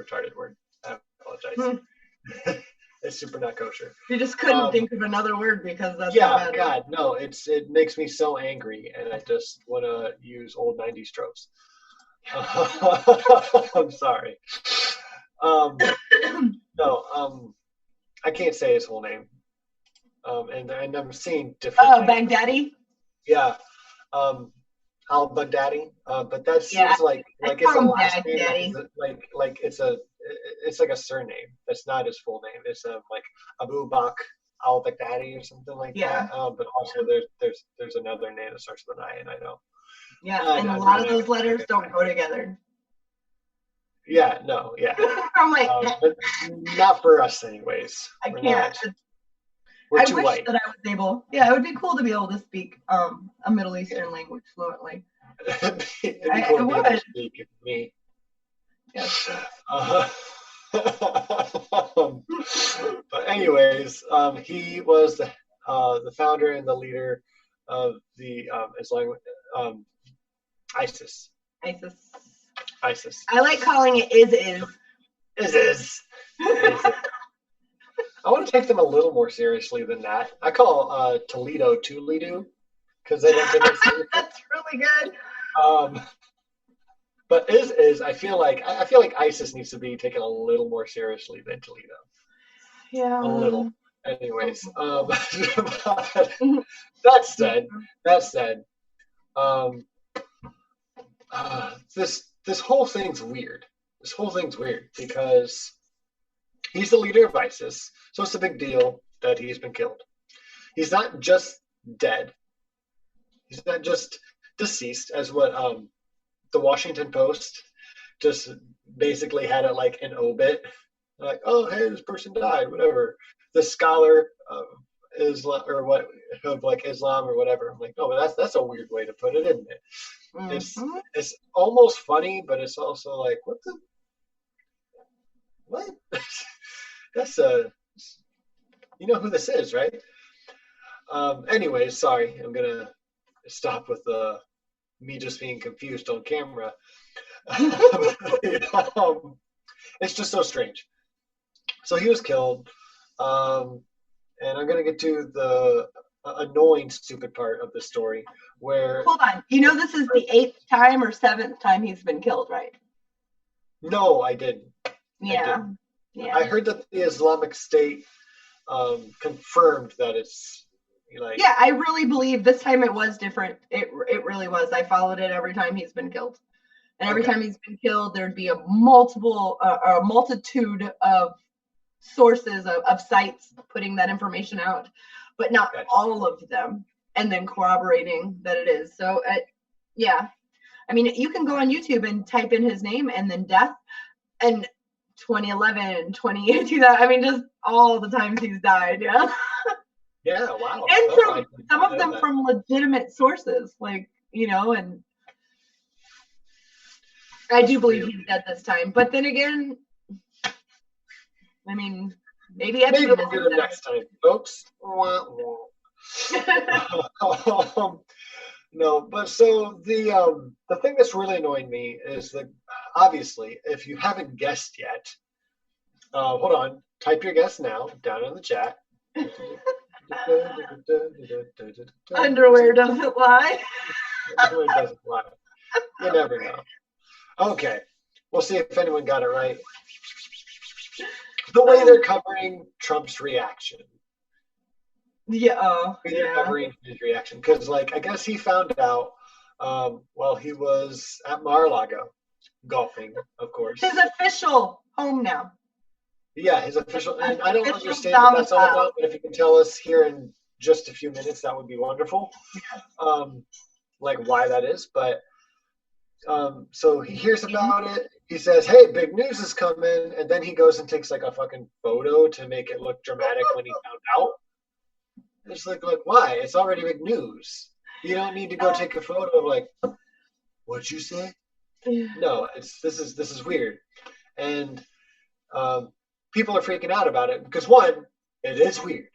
retarded word. I apologize. It's super not kosher. You just couldn't think of another word because that's yeah, God, no, it makes me so angry, and I just want to use old 90s tropes. I'm sorry. No, I can't say his whole name. And I'm seeing different. Oh, Baghdadi? Yeah. Al-Baghdadi. But that seems like it's a last name. Like it's like a surname. That's not his full name. It's like Abu Bakr al-Baghdadi or something like that. But also there's another name that starts with an I, and I know. Yeah, and a lot of those letters don't go together. Yeah, no, yeah. I'm like, but not for us, anyways. I can't. We're I too wish white. that I was able. Yeah, it would be cool to be able to speak a Middle Eastern language fluently. It'd be cool to be able to speak me. Yes. But anyways, he was the founder and the leader of the Islamic ISIS. ISIS. I like calling it is. I want to take them a little more seriously than that. I call Toledo Toolido because they don't take it seriously. That's really good. But I feel like ISIS needs to be taken a little more seriously than Toledo. Yeah. A little. Anyways, that said, this whole thing's weird. This whole thing's weird because he's the leader of ISIS, so it's a big deal that he's been killed. He's not just dead. He's not just deceased, as what the Washington Post just basically had it like an obit, like, oh hey, this person died, whatever. The scholar of Islam or what of like Islam or whatever. I'm like, oh, but that's a weird way to put it, isn't it? Mm-hmm. It's almost funny, but it's also like, what? That's you know who this is, right? Anyways, sorry, I'm gonna stop with me just being confused on camera. It's just so strange. So he was killed, and I'm gonna get to the annoying, stupid part of the story. Where hold on, this is the 8th time or 7th time he's been killed, right? No, I didn't. Yeah. I heard that the Islamic State confirmed that it's like. Yeah, I really believe this time it was different. It really was. I followed it every time he's been killed, and every time he's been killed, there'd be a multitude of sources of sites putting that information out, but not all of them, and then corroborating that it is. So, yeah, I mean, you can go on YouTube and type in his name and then death, and 2011, 2018, I mean, just all the times he's died. Yeah. Yeah, wow. And from some of them from legitimate sources, like, and I do believe he's dead this time. But then again, I mean, maybe we'll get it next time, folks. No, but so the thing that's really annoying me is that obviously, if you haven't guessed yet, hold on, type your guess now down in the chat. Underwear doesn't lie. Underwear doesn't lie. You never know. Okay, we'll see if anyone got it right. The way they're covering Trump's reaction. Yeah. They're covering his reaction because, like, I guess he found out while he was at Mar-a-Lago golfing, of course. His official home now. Yeah, his official, and I don't understand what that's all about, but if you can tell us here in just a few minutes, that would be wonderful. Like why that is, but so he hears about it. He says, "Hey, big news is coming," and then he goes and takes like a fucking photo to make it look dramatic when he found out. It's like why? It's already big news. You don't need to go take a photo of like, what'd you say? No, this is weird, and people are freaking out about it because one, it is weird.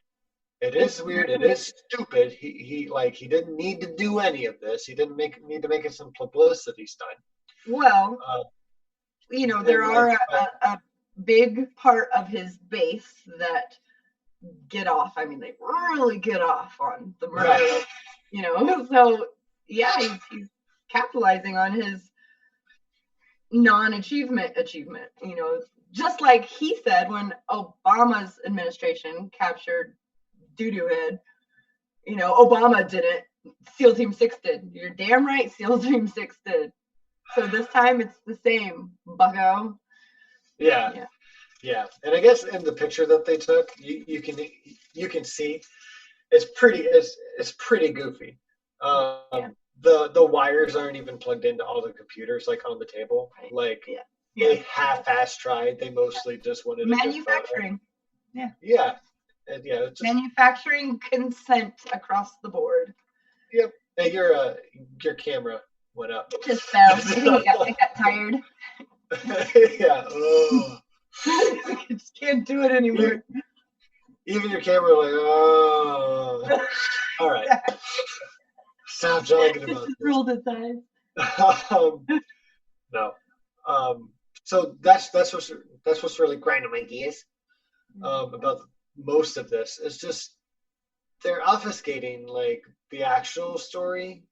It is weird. It is stupid. He didn't need to do any of this. He didn't need to make it some publicity stunt. Well, there are a big part of his base that get off. I mean, they really get off on the murder. Right. So yeah, he's capitalizing on his non-achievement. Just like he said when Obama's administration captured Doo-Doo Head, Obama didn't. SEAL Team 6 did. You're damn right, SEAL Team 6 did. So this time it's the same, bucko. Yeah. And I guess in the picture that they took, you can see it's pretty goofy. The wires aren't even plugged into all the computers like on the table. Like they half-ass tried. They mostly just wanted manufacturing. Yeah. Manufacturing consent across the board. Yep. Hey, your camera went up. It just fell. I think it got tired. Yeah. Oh. I just can't do it anymore. Even your camera, like, oh. All right. Stop talking about this. Rolled its eyes. No. So that's what's really grinding my gears about most of this. It's just they're obfuscating like the actual story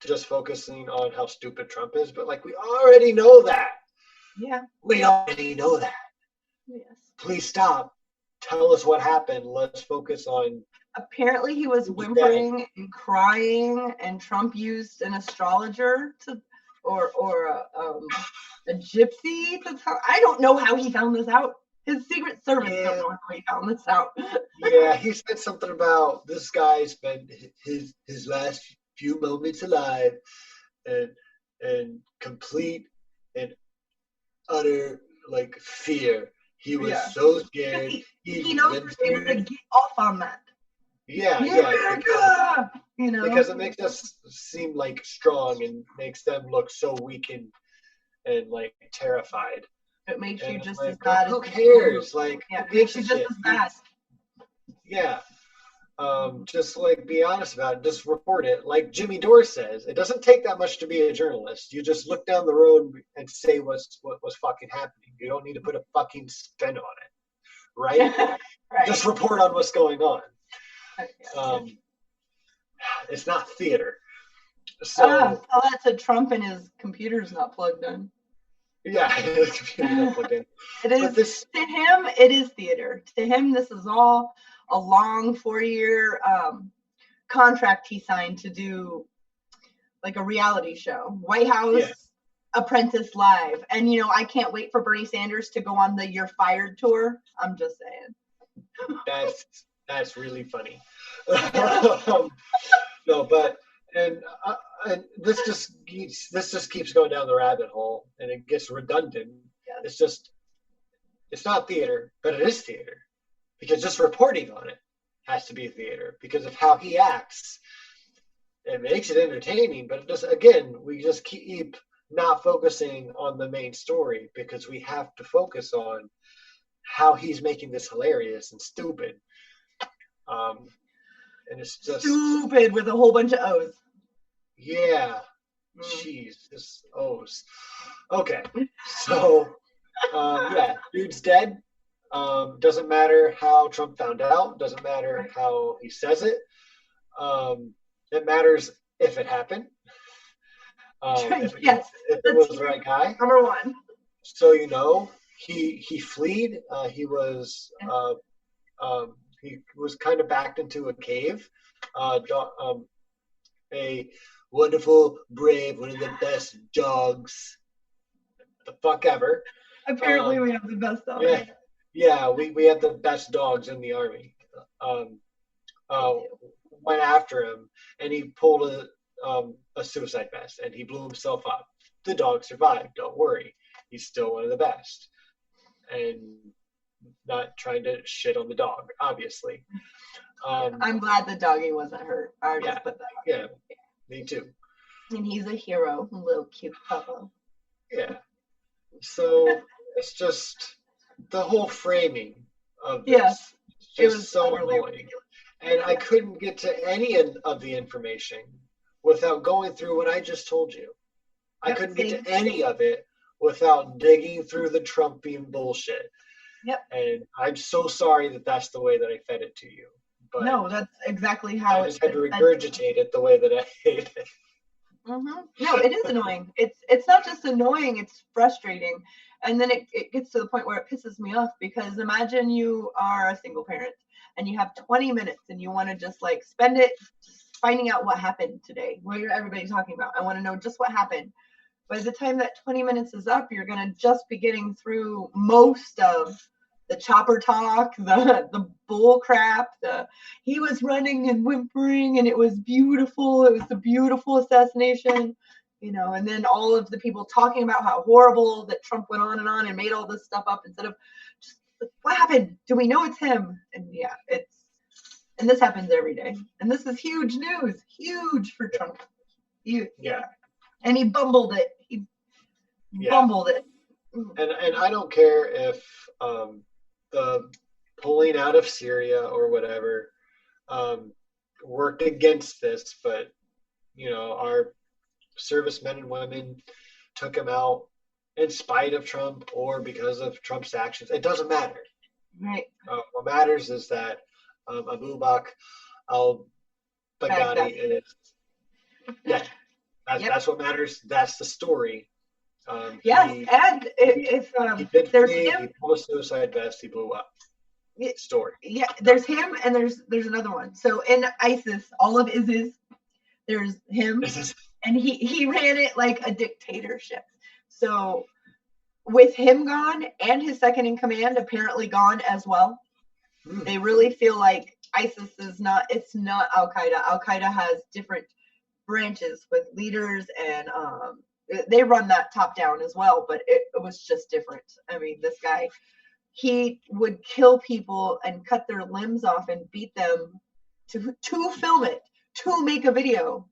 to just focusing on how stupid Trump is, but like we already know that. Yeah. We already know that. Yes. Please stop. Tell us what happened. Let's focus on. Apparently he was whimpering and crying, and Trump used an astrologer to, or a gypsy to tell. I don't know how he found this out. His Secret Service don't know how he found this out. Yeah, he said something about this guy spent his last few moments alive and complete and utter like fear. He was so scared. He knows we're going to get off on that. Yeah. Because it makes us seem like strong and makes them look so weak and like terrified. It makes you just like, as bad. Who cares? Like, it makes you just as bad. Yeah. Just like be honest about it. Just report it. Like Jimmy Dore says, it doesn't take that much to be a journalist. You just look down the road and say what was fucking happening. You don't need to put a fucking spin on it, right? Right. Just report on what's going on. It's not theater. So tell that to Trump and his computer's not plugged in. Yeah, his computer's not plugged in. It is to him. It is theater. To him, this is all a long 4-year contract he signed to do, like a reality show, White House Apprentice Live. And I can't wait for Bernie Sanders to go on the "You're Fired" tour. I'm just saying. That's really funny. No, but and this just keeps going down the rabbit hole, and it gets redundant. Yeah. It's not theater, but it is theater, because just reporting on it has to be theater because of how he acts. It makes it entertaining, but we just keep not focusing on the main story because we have to focus on how he's making this hilarious and stupid. And it's just stupid with a whole bunch of O's. Yeah. Jeez, this O's. Okay. So, dude's dead. Doesn't matter how Trump found out. Doesn't matter how he says it. It matters if it happened. If it was the right guy. Number one. So he fled. He was kind of backed into a cave. A wonderful, brave, one of the best dogs the fuck ever. Apparently we have the best dogs. Yeah, we have the best dogs in the army. Went after him, and he pulled a suicide vest, and he blew himself up. The dog survived, don't worry. He's still one of the best. And not trying to shit on the dog, obviously. I'm glad the doggy wasn't hurt. I just put that. Yeah, me too. And he's a hero, a little cute puppo. Yeah. So it's just the whole framing of this. It was so annoying. Ridiculous. And I couldn't get to any of the information without going through what I just told you. I couldn't get to any of it without digging through the Trumpian bullshit. Yep. And I'm so sorry that that's the way that I fed it to you. But no, that's exactly how I just had to regurgitate it the way that I hate it. Mm-hmm. No, it is annoying. It's not just annoying, it's frustrating. And then it gets to the point where it pisses me off, because imagine you are a single parent and you have 20 minutes and you want to just like spend it just finding out what happened today. What are everybody talking about? I want to know just what happened. By the time that 20 minutes is up, you're going to just be getting through most of the chopper talk, the bull crap, he was running and whimpering and it was beautiful. It was a beautiful assassination, and then all of the people talking about how horrible that Trump went on and made all this stuff up instead of just what happened? Do we know it's him? And and this happens every day. And this is huge news, huge for Trump. Huge. Yeah. And he bumbled it. Bumbled it. And I don't care if the pulling out of Syria or whatever worked against this, but our servicemen and women took him out in spite of Trump or because of Trump's actions. It doesn't matter. Right. What matters is that Abu Bakr al-Baghdadi is dead. That's what matters. That's the story. Yes, and if there's him, he pulled a suicide vest, he blew up. Story. Yeah, there's him, and there's another one. So in ISIS, all of ISIS, there's him, and he ran it like a dictatorship. So with him gone and his second in command apparently gone as well, they really feel like ISIS is not. It's not Al Qaeda. Al Qaeda has different branches with leaders, and they run that top down as well. But it was just different. I mean, this guy. He would kill people and cut their limbs off and beat them to film it, to make a video.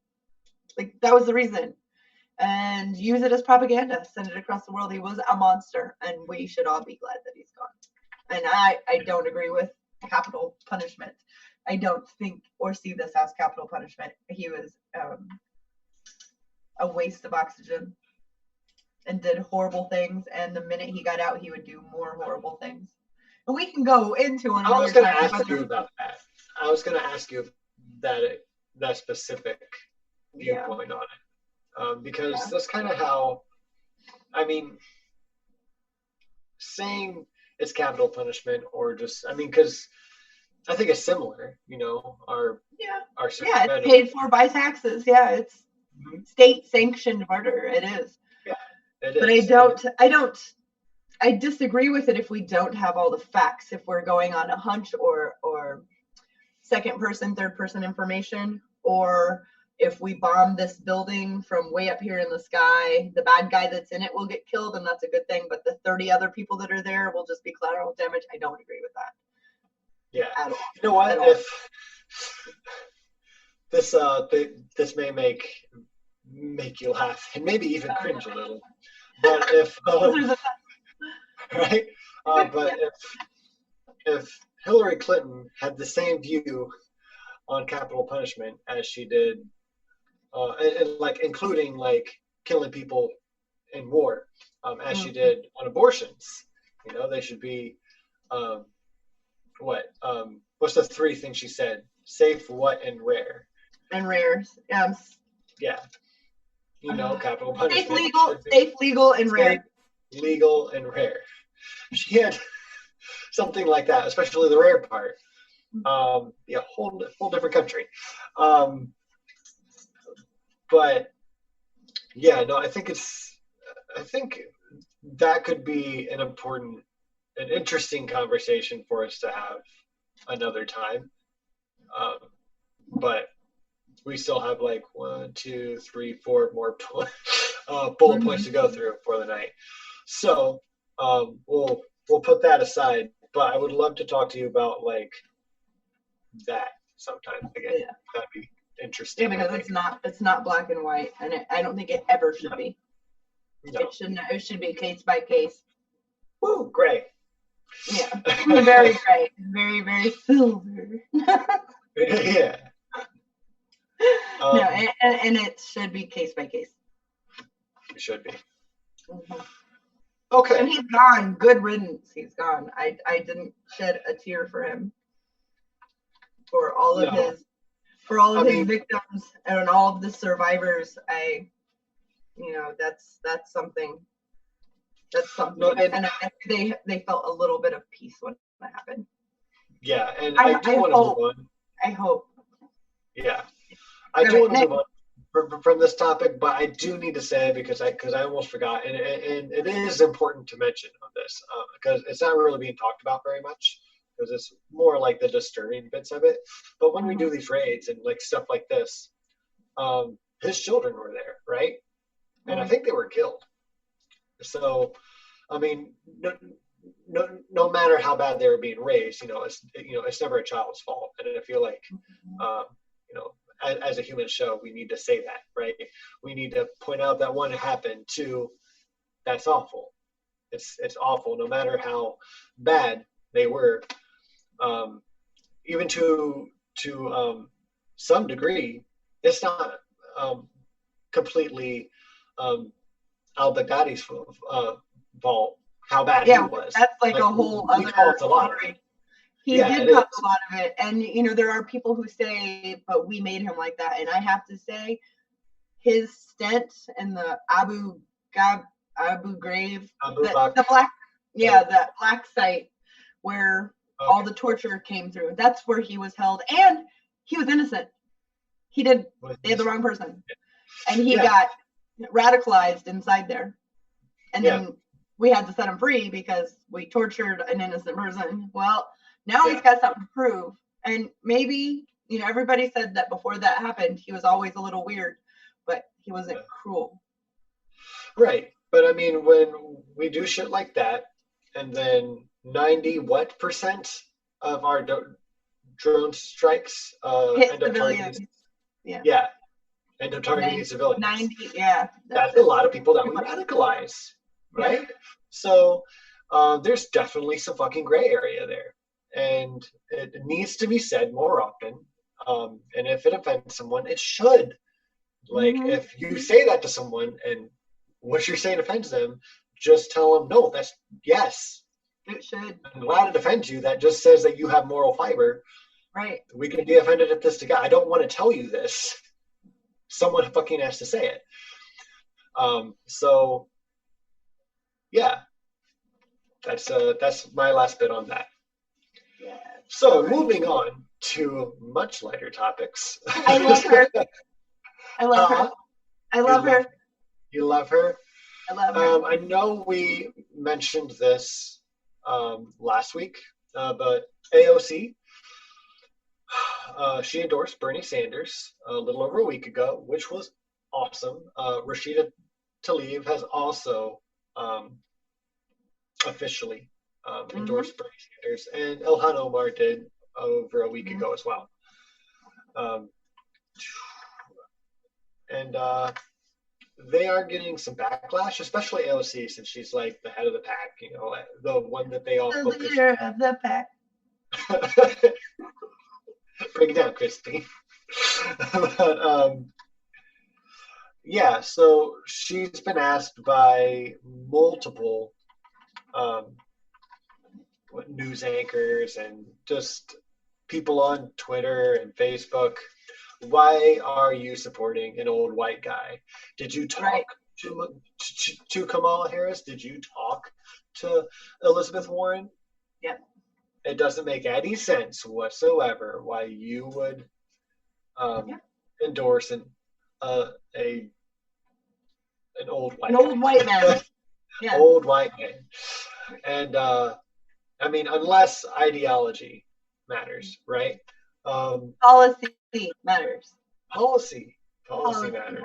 Like, that was the reason. And use it as propaganda, send it across the world. He was a monster, and we should all be glad that he's gone. And I don't agree with capital punishment. I don't think or see this as capital punishment. He was a waste of oxygen. And did horrible things, and the minute he got out, he would do more horrible things. And we can go into another. I was going to ask you about that. I was going to ask you that specific viewpoint on it, because that's kind of how. I mean, saying it's capital punishment, or just because I think it's similar. Our it's paid for by taxes. Yeah, it's state sanctioned murder. It is. But I disagree with it if we don't have all the facts, if we're going on a hunch or second person, third person information, or if we bomb this building from way up here in the sky, the bad guy that's in it will get killed, and that's a good thing, but the 30 other people that are there will just be collateral damage. I don't agree with that. Yeah. At all. You know what? If this may make you laugh and maybe even cringe a little. But if right, but if Hillary Clinton had the same view on capital punishment as she did, and including killing people in war, as she did on abortions, they should be what's the three things she said? Safe, what, and rare. And rares, yeah. Capital punishment. Safe, legal, and rare. Legal and rare. She had something like that, especially the rare part. Whole different country. But yeah, no, I think that could be an interesting conversation for us to have another time. But we still have 1, 2, 3, 4 more bullet points to go through for the night. So we'll put that aside. But I would love to talk to you about that sometime again. Yeah. That'd be interesting. Yeah, because it's not black and white, and I don't think it ever should be. No. It should be case by case. Woo, gray. Yeah, very gray, very, very silver. Yeah. No, and it should be case by case. It should be. Mm-hmm. Okay. And he's gone. Good riddance. He's gone. I didn't shed a tear for him. For all of his victims and all of the survivors, that's something. That's something. No, and they felt a little bit of peace when that happened. Yeah, and I do want to move on. I hope. Yeah. I do want to move on from this topic, but I do need to say it because I almost forgot, and it is important to mention on this because it's not really being talked about very much because it's more like the disturbing bits of it. But when we do these raids and stuff like this, his children were there, right? And I think they were killed. So, I mean, no matter how bad they were being raised, it's never a child's fault, and I feel like, as a human show, we need to say that, right? We need to point out that one, it happened. Two, that's awful. It's awful, no matter how bad they were. Even to some degree, it's not completely al-Baghdadi's fault how bad he was. That's a whole other story. He did cause a lot of it. And, there are people who say, but we made him like that. And I have to say, his stint in the Abu Ghraib, Bakr. the black, the black site where all the torture came through. That's where he was held, and he was innocent. They had the wrong person, and he got radicalized inside there, and then we had to set him free because we tortured an innocent person. Well, now he's got something to prove, and maybe, you know, everybody said that before that happened, he was always a little weird, but he wasn't cruel. Right. But I mean, when we do shit like that, and then 90% of our drone strikes end up targeting, end up targeting civilians. 90, that's a lot of people that we radicalize, right? Yeah. So there's definitely some fucking gray area there, and it needs to be said more often. And if it offends someone, it should. Like, if you say that to someone and what you're saying offends them, just tell them, no, yes. It should. I'm glad it offends you. That just says that you have moral fiber. Right. We can be offended at this together. I don't want to tell you this. Someone fucking has to say it. So, yeah. That's my last bit on that. Yeah. So, moving on to much lighter topics. I love her. I love her. I love her. You love her? I love her. I know we mentioned this last week, but AOC, she endorsed Bernie Sanders a little over a week ago, which was awesome. Rashida Tlaib has also officially endorsed Bernie Sanders, and Ilhan Omar did over a week ago as well. And they are getting some backlash, especially AOC, since she's like the head of the pack, you know, the one that they all focus on. The leader of the pack. Break it down, Christy. But yeah, so she's been asked by multiple news anchors and just people on Twitter and Facebook, why are you supporting an old white guy? Did you talk to Kamala Harris? Did you talk to Elizabeth Warren? Yep. It doesn't make any sense whatsoever why you would endorse an old white man. Yeah. Old white man. And I mean, unless ideology matters, right? Policy matters. Policy matters.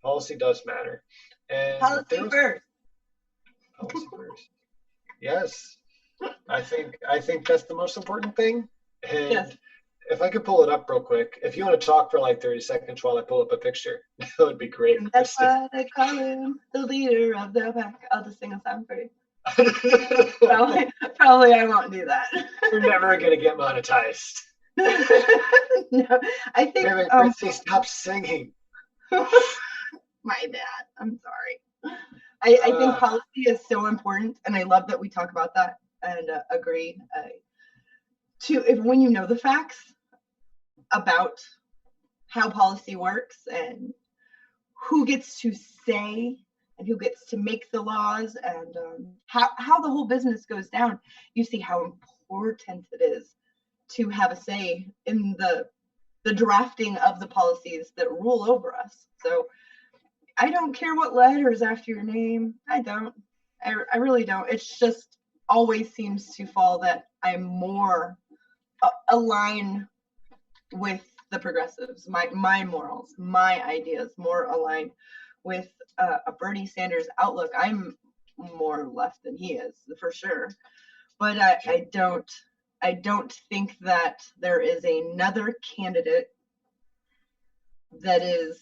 Policy does matter. And policy first. Policy first. Yes. I think that's the most important thing. And if I could pull it up real quick, if you want to talk for like 30 seconds while I pull up a picture, that would be great. And that's why they call him the leader of the pack. I'll just sing a song for you. Probably I won't do that. You're never gonna get monetized. No, I think. Christy, stop singing. My dad. I'm sorry. I think policy is so important, and I love that we talk about that and agree. When you know the facts about how policy works and who gets to say and who gets to make the laws and how the whole business goes down, you see how important it is to have a say in the drafting of the policies that rule over us. So I don't care what letter is after your name. I don't. I really don't. It's just always seems to fall that I'm more aligned with the progressives, my morals, my ideas, more aligned with a Bernie Sanders outlook. I'm more left than he is, for sure. But I don't think that there is another candidate that is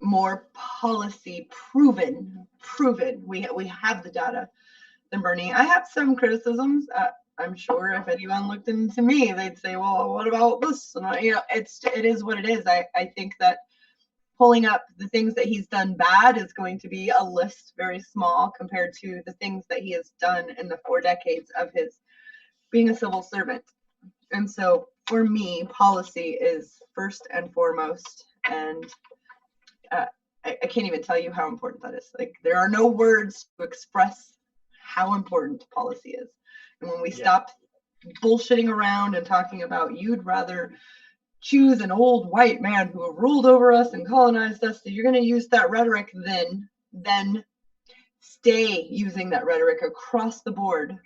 more policy proven. We have the data than Bernie. I have some criticisms. I'm sure if anyone looked into me, they'd say, well, what about this? And it is what it is. I think that pulling up the things that he's done bad is going to be a list very small compared to the things that he has done in the 4 decades of his being a civil servant. And so for me, policy is first and foremost. And I can't even tell you how important that is. Like, there are no words to express how important policy is. And when we stop bullshitting around and talking about you'd rather choose an old white man who ruled over us and colonized us, so you're going to use that rhetoric, then stay using that rhetoric across the board,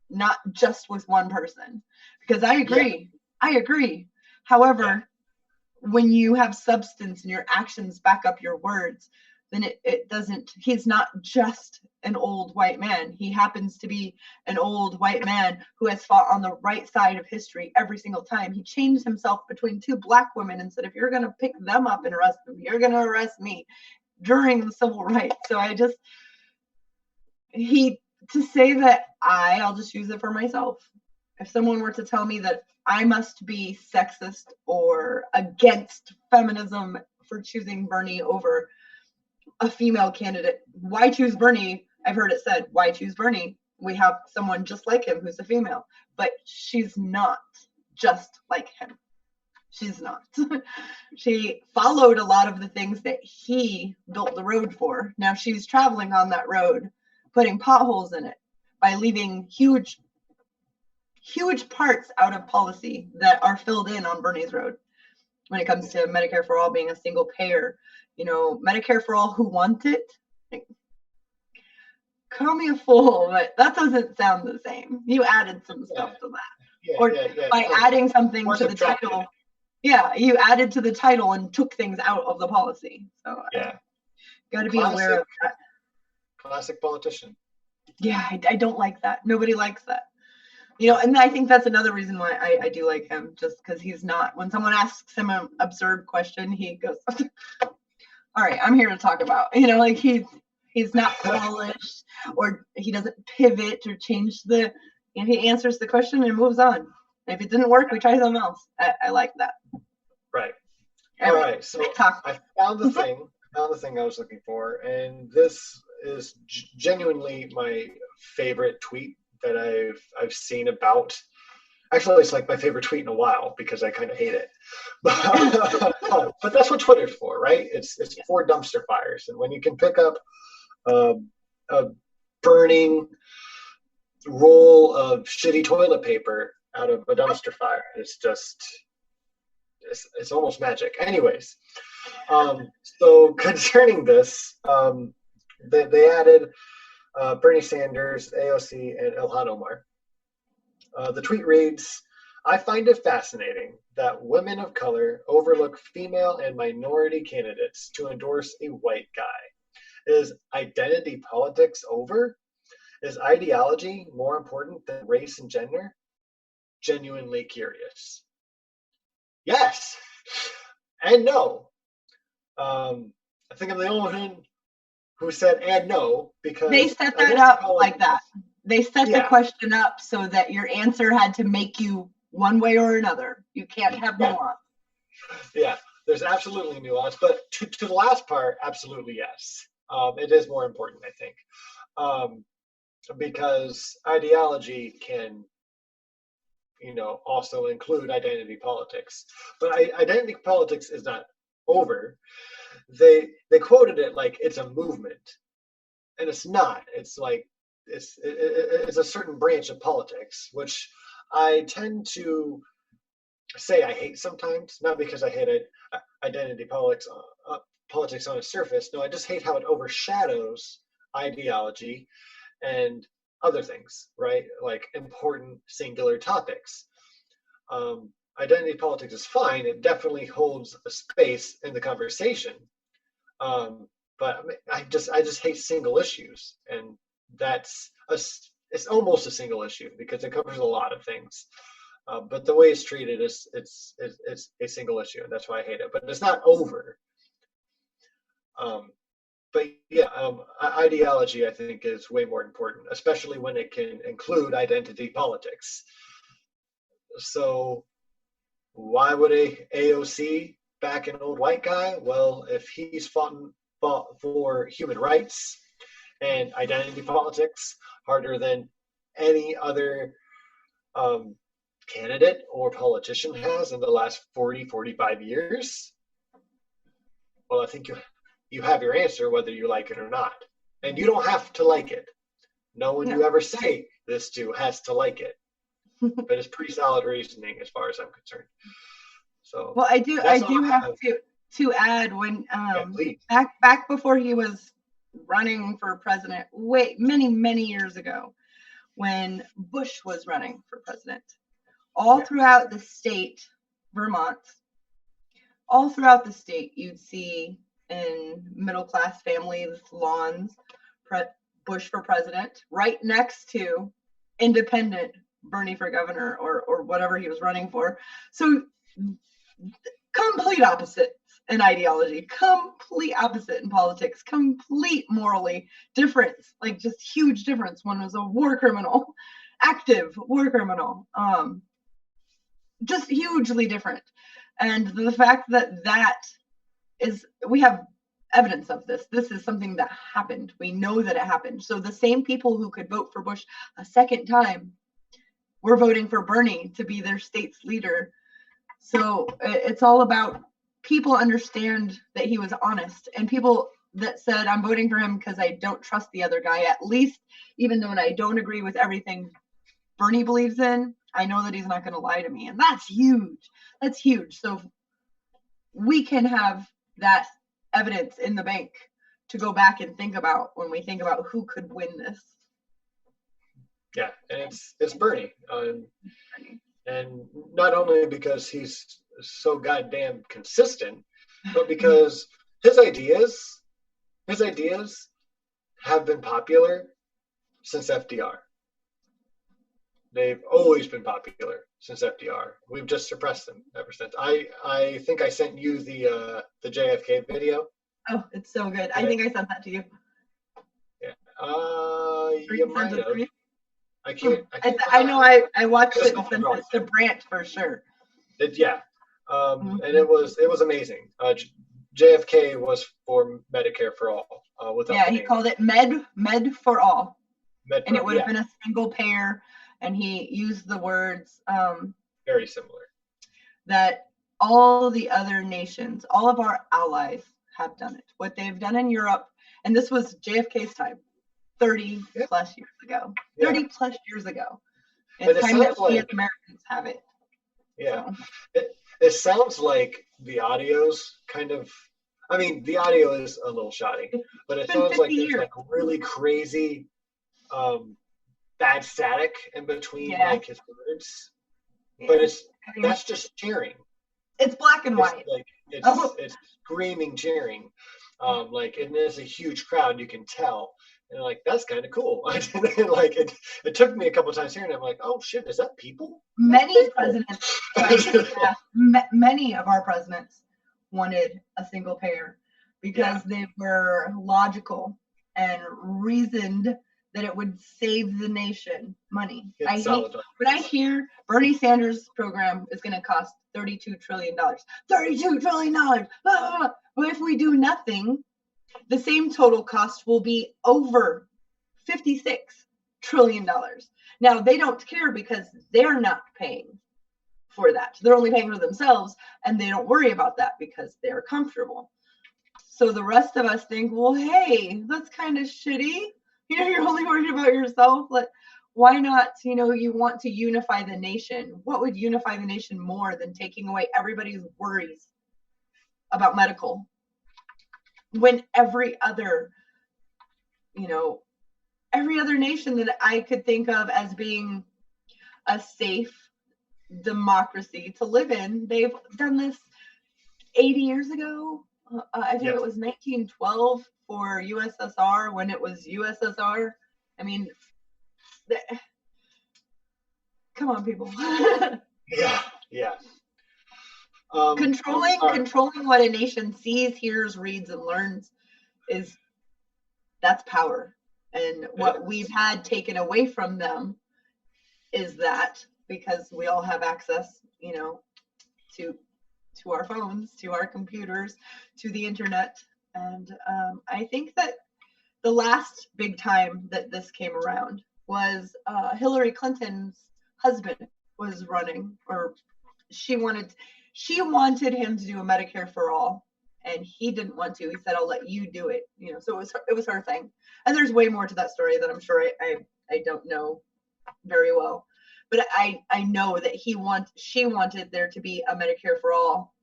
not just with one person. Because I agree. However, when you have substance and your actions back up your words, then it doesn't, he's not just an old white man. He happens to be an old white man who has fought on the right side of history every single time. He changed himself between two black women and said, if you're going to pick them up and arrest them, you're going to arrest me, during the civil rights. So to say that I'll just use it for myself. If someone were to tell me that I must be sexist or against feminism for choosing Bernie over a female candidate, why choose Bernie? I've heard it said, why choose Bernie? We have someone just like him who's a female, but she's not just like him. She's not. She followed a lot of the things that he built the road for. Now she's traveling on that road, putting potholes in it by leaving huge parts out of policy that are filled in on Bernie's road. When it comes to Medicare for all being a single payer, Medicare for all who want it, call me a fool, but that doesn't sound the same. You added some stuff to that. By adding something to the title. Yeah, you added to the title and took things out of the policy. So got to be aware of that. Classic politician. Yeah, I don't like that. Nobody likes that. And I think that's another reason why I do like him, just because he's not, when someone asks him an absurd question, he goes, all right, I'm here to talk about, he's not polished, or he doesn't pivot or change he answers the question and moves on. If it didn't work, we try something else. I like that. Right. All right. So I found the thing I was looking for, and this is genuinely my favorite tweet that I've seen about. Actually, it's like my favorite tweet in a while because I kind of hate it. But that's what Twitter's for, right? It's for dumpster fires, and when you can pick up a burning roll of shitty toilet paper out of a dumpster fire, it's almost magic. Anyways, so concerning this, they added Bernie Sanders, AOC, and Ilhan Omar. The tweet reads, I find it fascinating that women of color overlook female and minority candidates to endorse a white guy. Is identity politics over? Is ideology more important than race and gender? Genuinely curious. Yes and no. I think I'm the only one who said and no, because they set that up like that. They set the question up so that your answer had to make you one way or another. You can't have nuance. Yeah, there's absolutely nuance, but to the last part, absolutely yes. It is more important, I think, because ideology can, also include identity politics. But identity politics is not over. They quoted it like it's a movement, and it's not. It's like it's a certain branch of politics, which I tend to say I hate sometimes, not because I hate identity politics on a surface. No, I just hate how it overshadows ideology and other things, right? Like important singular topics. Identity politics is fine. It definitely holds a space in the conversation. But I just hate single issues, and it's almost a single issue because it covers a lot of things. But the way it's treated it's a single issue, and that's why I hate it. But it's not over. But ideology, I think, is way more important, especially when it can include identity politics. So why would a AOC back an old white guy? Well, if he's fought for human rights and identity politics harder than any other candidate or politician has in the last 45 years, well, I think you have your answer whether you like it or not. And you don't have to like it. No one you ever say this to has to like it. But it's pretty solid reasoning as far as I'm concerned. So well, I do have to add when back before he was running for president, many years ago, when Bush was running for president, all throughout the state, Vermont, all throughout the state, you'd see in middle-class families' lawns, Bush for president, right next to independent Bernie for governor or whatever he was running for. So complete opposite in ideology, complete opposite in politics, complete morally difference, like just huge difference. One was a war criminal, active war criminal, just hugely different. And the fact that we have evidence of this. This is something that happened. We know that it happened. So the same people who could vote for Bush a second time were voting for Bernie to be their state's leader. So it's all about people understand that he was honest, and people that said, I'm voting for him because I don't trust the other guy, at least, even though I don't agree with everything Bernie believes in, I know that he's not going to lie to me. And that's huge. That's huge. So we can have that evidence in the bank to go back and think about when we think about who could win this. Yeah, and it's Bernie. And not only because he's so goddamn consistent, but because his ideas have been popular since FDR. They've always been popular since FDR. We've just suppressed them ever since. I think I sent you the JFK video. Oh, it's so good. I think I sent that to you. Yeah. You might have. I can't. I know I watched it and sent it to Brant for sure. And it was amazing. JFK was for Medicare for all. He called it Med for all. And it would have been a single payer, and he used the words very similar. That all the other nations, all of our allies have done it. What they've done in Europe, and this was JFK's time, 30 plus years ago. 30 plus years ago. It's time that we as Americans have it. Yeah. So. It sounds like the audio's kind of, I mean, the audio is a little shoddy, but it sounds like there's like really crazy bad static in between like his words. Yeah. But that's just cheering. It's black and white. It's screaming cheering. Like, and there's a huge crowd, you can tell. And like, that's kind of cool. Like it took me a couple of times hearing it. I'm like, oh shit, is that people? Many presidents, many of our presidents wanted a single payer because they were logical and reasoned that it would save the nation money. When I hear Bernie Sanders' program is going to cost $32 trillion. $32 trillion. But if we do nothing, the same total cost will be over $56 trillion. Now, they don't care because they're not paying for that. They're only paying for themselves, and they don't worry about that because they're comfortable. So the rest of us think, well, hey, that's kind of shitty. You're only worried about yourself. Why not, you want to unify the nation. What would unify the nation more than taking away everybody's worries about medical? When every other nation that I could think of as being a safe democracy to live in, they've done this 80 years ago. I think it was 1912 for USSR when it was USSR. I mean, come on, people. Yeah. Controlling what a nation sees, hears, reads, and learns that's power. And what we've had taken away from them is that, because we all have access, to our phones, to our computers, to the internet. And I think that the last big time that this came around was Hillary Clinton's husband was running, or she wanted him to do a Medicare for all. and he didn't want to. He said, I'll let you do it. So it was her thing. And there's way more to that story that I'm sure I don't know very well. But I know that she wanted there to be a Medicare for all.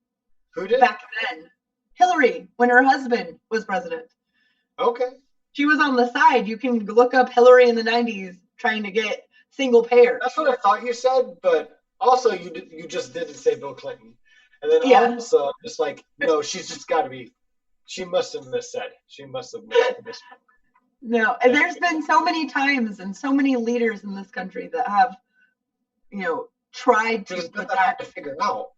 Who did? Back then. Hillary, when her husband was president. Okay. She was on the side. You can look up Hillary in the 90s trying to get single payer. That's what I thought you said, but also you just didn't say Bill Clinton. And then also, it's like, no, she's just got to be, she must have missaid. She must have missed. No, and there's been so many times and so many leaders in this country that have, tried to put that. Hard to figure out.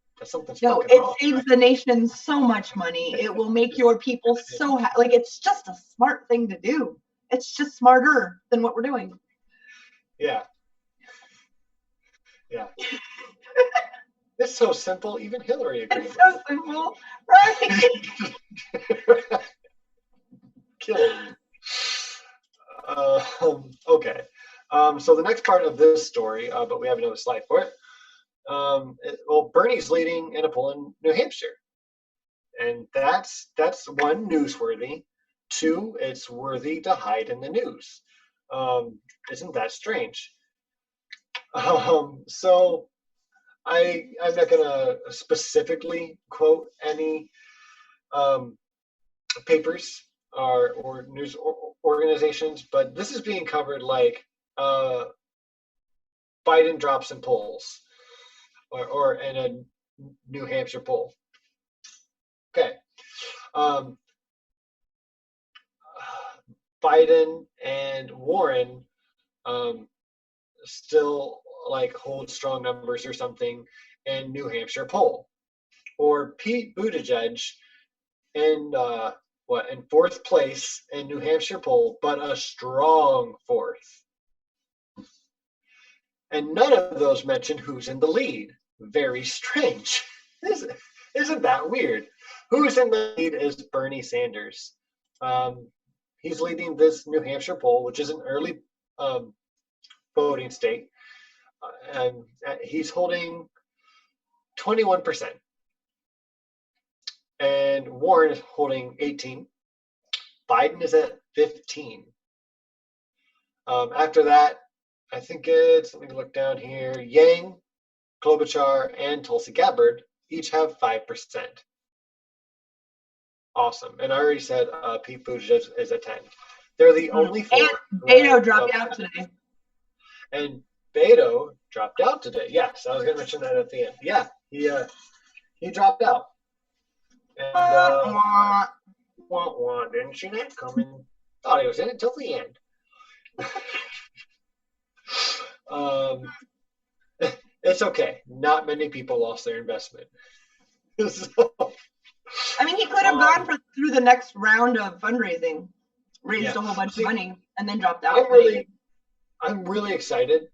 No, it saves the nation so much money. It will make your people so happy. Like, it's just a smart thing to do. It's just smarter than what we're doing. Yeah. Yeah. It's so simple. Even Hillary agrees. It's so simple, right? Killing me. Okay. So the next part of this story, but we have another slide for it. Bernie's leading in a poll in New Hampshire, and that's one, newsworthy. Two, it's worthy to hide in the news. Isn't that strange? So I'm not going to specifically quote any papers or news organizations, but this is being covered like Biden drops in polls. Or in a New Hampshire poll. Okay. Biden and Warren still like hold strong numbers or something in New Hampshire poll. Or Pete Buttigieg in fourth place in New Hampshire poll, but a strong fourth. And none of those mention who's in the lead. Very strange. Isn't that weird? Who's in the lead is Bernie Sanders. He's leading this New Hampshire poll, which is an early voting state. And he's holding 21%. And Warren is holding 18%. Biden is at 15%. After that, I think it's, let me look down here, Yang, Klobuchar, and Tulsi Gabbard each have 5%. Awesome. And I already said Pete Buttigieg is at 10%. They're the only four. And Beto dropped out today. And Beto dropped out today. Yes, I was going to mention that at the end. Yeah, he dropped out. And didn't see that coming. Thought he was in it till the end. It's okay. Not many people lost their investment. So, I mean, he could have gone through the next round of fundraising, raised a whole bunch of money, and then dropped out. I'm really excited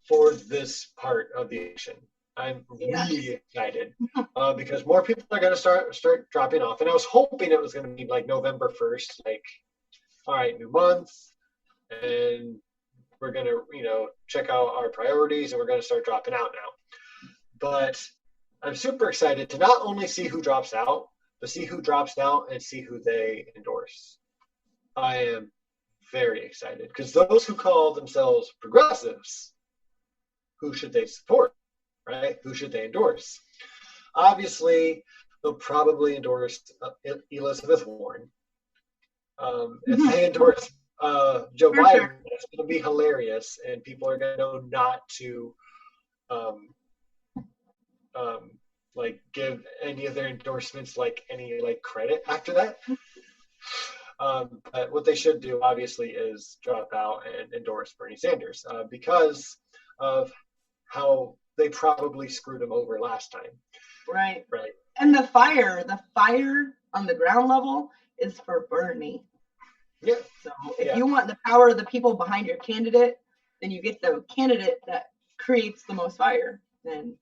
for this part of the election. I'm really excited because more people are going to start dropping off. And I was hoping it was going to be like November 1st, like, all right, new month, and we're going to, check out our priorities, and we're going to start dropping out now. But I'm super excited to not only see who drops out, but see who drops out and see who they endorse. I am very excited because those who call themselves progressives, who should they support, right? Who should they endorse? Obviously, they'll probably endorse Elizabeth Warren. If they endorse Joe Biden, it's going to be hilarious, and people are going to know not to give any of their endorsements any credit after that. But what they should do, obviously, is drop out and endorse Bernie Sanders because of how they probably screwed him over last time. Right. Right. And the fire on the ground level is for Bernie. Yeah. So if you want the power of the people behind your candidate, then you get the candidate that creates the most fire. Then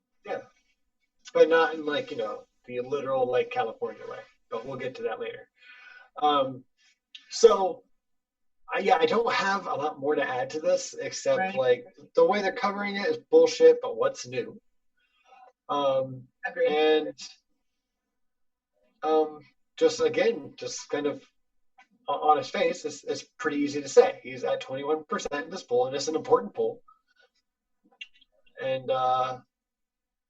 but not in the literal California way. But we'll get to that later. So I don't have a lot more to add to this except the way they're covering it is bullshit. But what's new? Agreed. And just kind of on his face, it's pretty easy to say. He's at 21% in this poll, and it's an important poll. And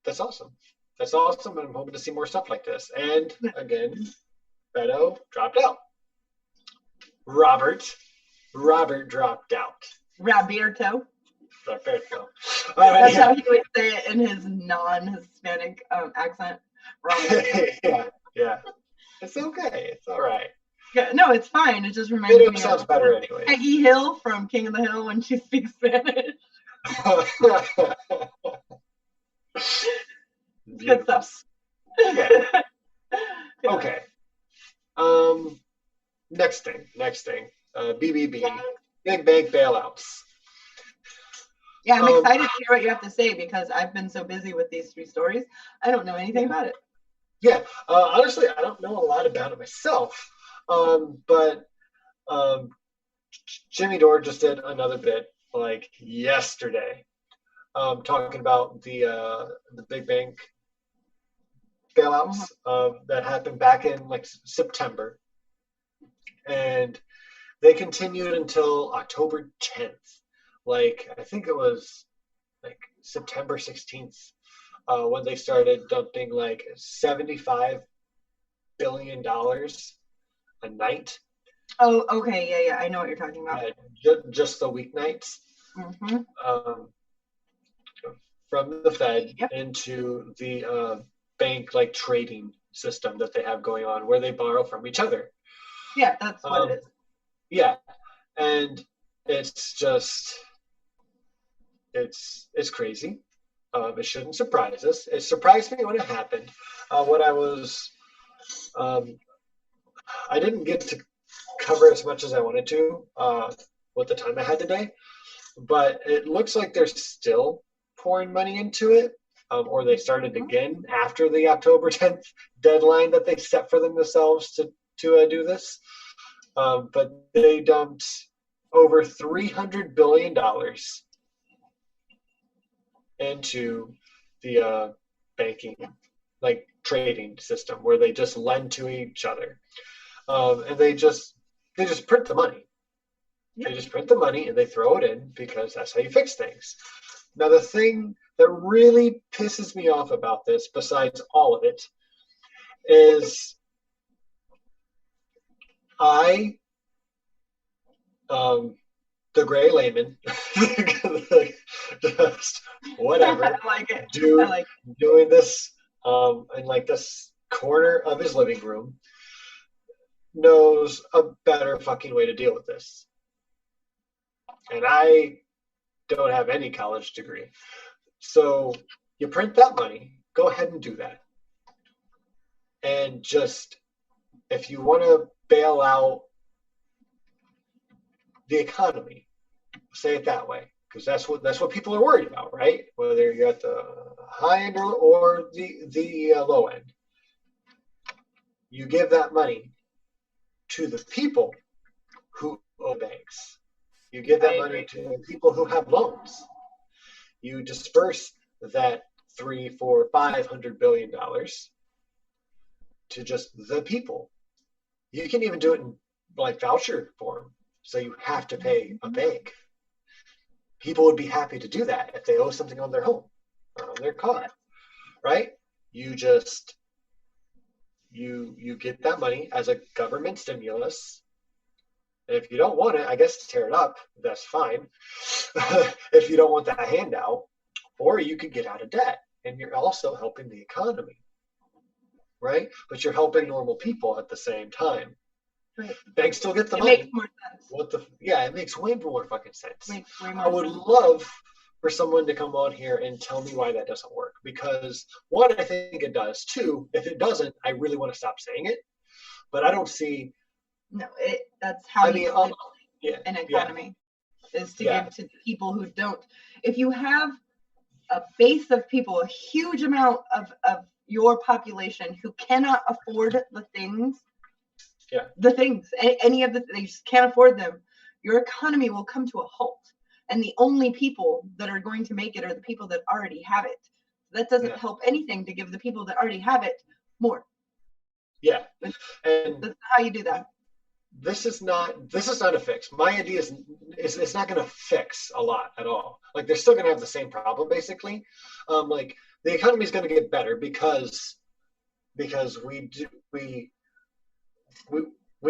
that's awesome. That's awesome, and I'm hoping to see more stuff like this. And again, Beto dropped out. Robert dropped out. Roberto. That's how he would say it in his non-Hispanic accent. Yeah. It's okay. It's all right. Yeah, no, it's fine. It just reminds me sounds better anyway. Peggy Hill from King of the Hill when she speaks Spanish. Good stuff. Yeah. Okay. Next thing. BBB. Big bank bailouts. Yeah, I'm excited to hear what you have to say because I've been so busy with these 3 stories. I don't know anything about it. Yeah. Honestly, I don't know a lot about it myself. But Jimmy Dore just did another bit like yesterday, talking about the big bank bailouts that happened back in like September, and they continued until October 10th. Like I think it was like September 16th when they started dumping like $75 billion a night. Oh, okay, yeah, I know what you're talking about. Just the weeknights. From the Fed into the bank like trading system that they have going on, where they borrow from each other. Yeah, that's what it is. Yeah, and it's just it's crazy. It shouldn't surprise us. It surprised me when it happened. What I was, I didn't get to cover as much as I wanted to with the time I had today, but it looks like they're still pouring money into it, or they started again after the October 10th deadline that they set for themselves to do this. But they dumped over $300 billion into the banking, like trading system, where they just lend to each other, and they just print the money. They just print the money and they throw it in because that's how you fix things. Now, the thing that really pisses me off about this, besides all of it, is the gray layman, just whatever, I like it. Doing this in like this corner of his living room, knows a better fucking way to deal with this. And I don't have any college degree. So you print that money, go ahead and do that. And just, if you want to bail out the economy, say it that way, because that's what people are worried about, right? Whether you're at the high end or the low end. You give that money to the people who owe banks. You give that money to the people who have loans. You disperse that $300, $400, $500 billion to just the people. You can even do it in like voucher form, so you have to pay a bank. People would be happy to do that if they owe something on their home or on their car, right? You just you get that money as a government stimulus. If you don't want it, I guess tear it up. That's fine. If you don't want that handout, or you could get out of debt, and you're also helping the economy, right? But you're helping normal people at the same time. Right. Banks still get the money. It makes more sense. It makes way more fucking sense. Makes way more I would love for someone to come on here and tell me why that doesn't work. Because one, I think it does. Two, if it doesn't, I really want to stop saying it. But I don't see. No, that's how you stimulate an economy is to give to people who don't. If you have a base of people, a huge amount of your population who cannot afford the things, they just can't afford them, your economy will come to a halt. And the only people that are going to make it are the people that already have it. That doesn't help anything to give the people that already have it more. Yeah, and that's how you do that. This is not a fix. My idea is it's not going to fix a lot at all. Like they're still going to have the same problem basically. Like the economy is going to get better because we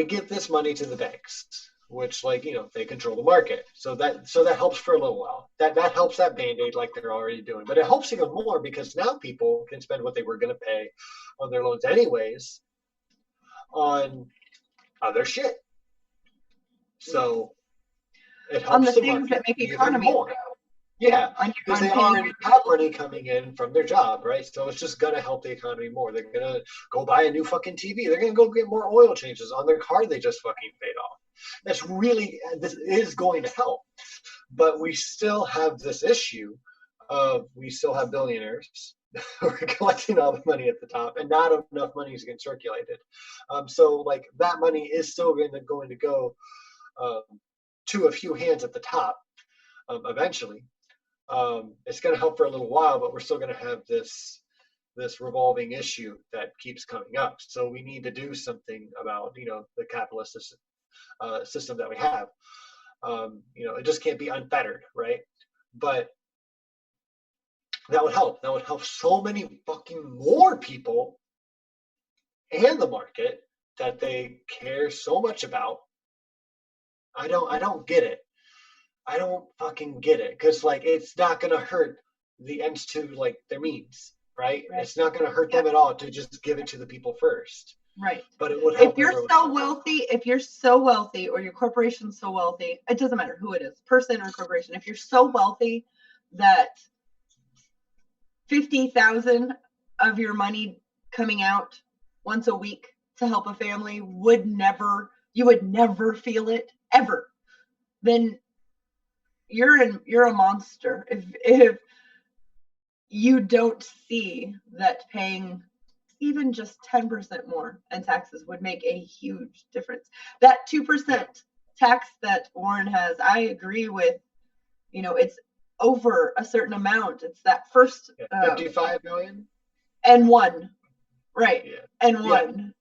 get this money to the banks, which they control the market. So that helps for a little while. That helps that Band-Aid like they're already doing. But it helps even more because now people can spend what they were going to pay on their loans anyways on other shit. So it helps on the things that make economies more. Yeah, because they already have money coming in from their job, right? So it's just gonna help the economy more. They're gonna go buy a new fucking TV. They're gonna go get more oil changes on their car they just fucking paid off. This is going to help, but we still have this issue of we still have billionaires who are collecting all the money at the top, and not enough money is getting circulated. So like that money is still going to go to a few hands at the top eventually. It's going to help for a little while, but we're still going to have this revolving issue that keeps coming up. So we need to do something about the capitalist system that we have. It just can't be unfettered, right? But that would help. That would help so many fucking more people and the market that they care so much about. I don't get it. I don't fucking get it, because it's not gonna hurt the ends to their means, right? It's not gonna hurt them at all to just give it to the people first. Right. But it would help. If you're so wealthy, or your corporation's so wealthy, it doesn't matter who it is, person or corporation. If you're so wealthy that 50,000 of your money coming out once a week to help a family you would never feel it ever, then you're a monster. If you don't see that paying even just 10% more in taxes would make a huge difference. That 2% tax that Warren has, I agree with. It's over a certain amount. It's that first 55 million and one, right? Yeah. And one,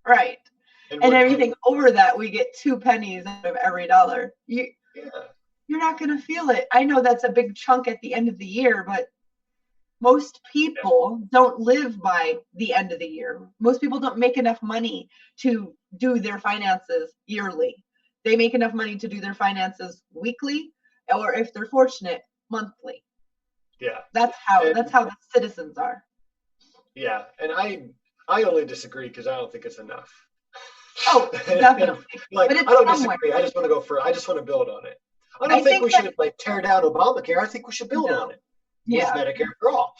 right? And everything over that, we get 2 pennies out of every dollar. You're not going to feel it. I know that's a big chunk at the end of the year, but most people don't live by the end of the year. Most people don't make enough money to do their finances yearly. They make enough money to do their finances weekly, or if they're fortunate, monthly. Yeah. That's how the citizens are. Yeah. And I only disagree because I don't think it's enough. Oh, definitely. But I don't disagree. I just want to go I just want to build on it. I don't think we should tear down Obamacare. I think we should build on it. Yeah. With Medicare for all.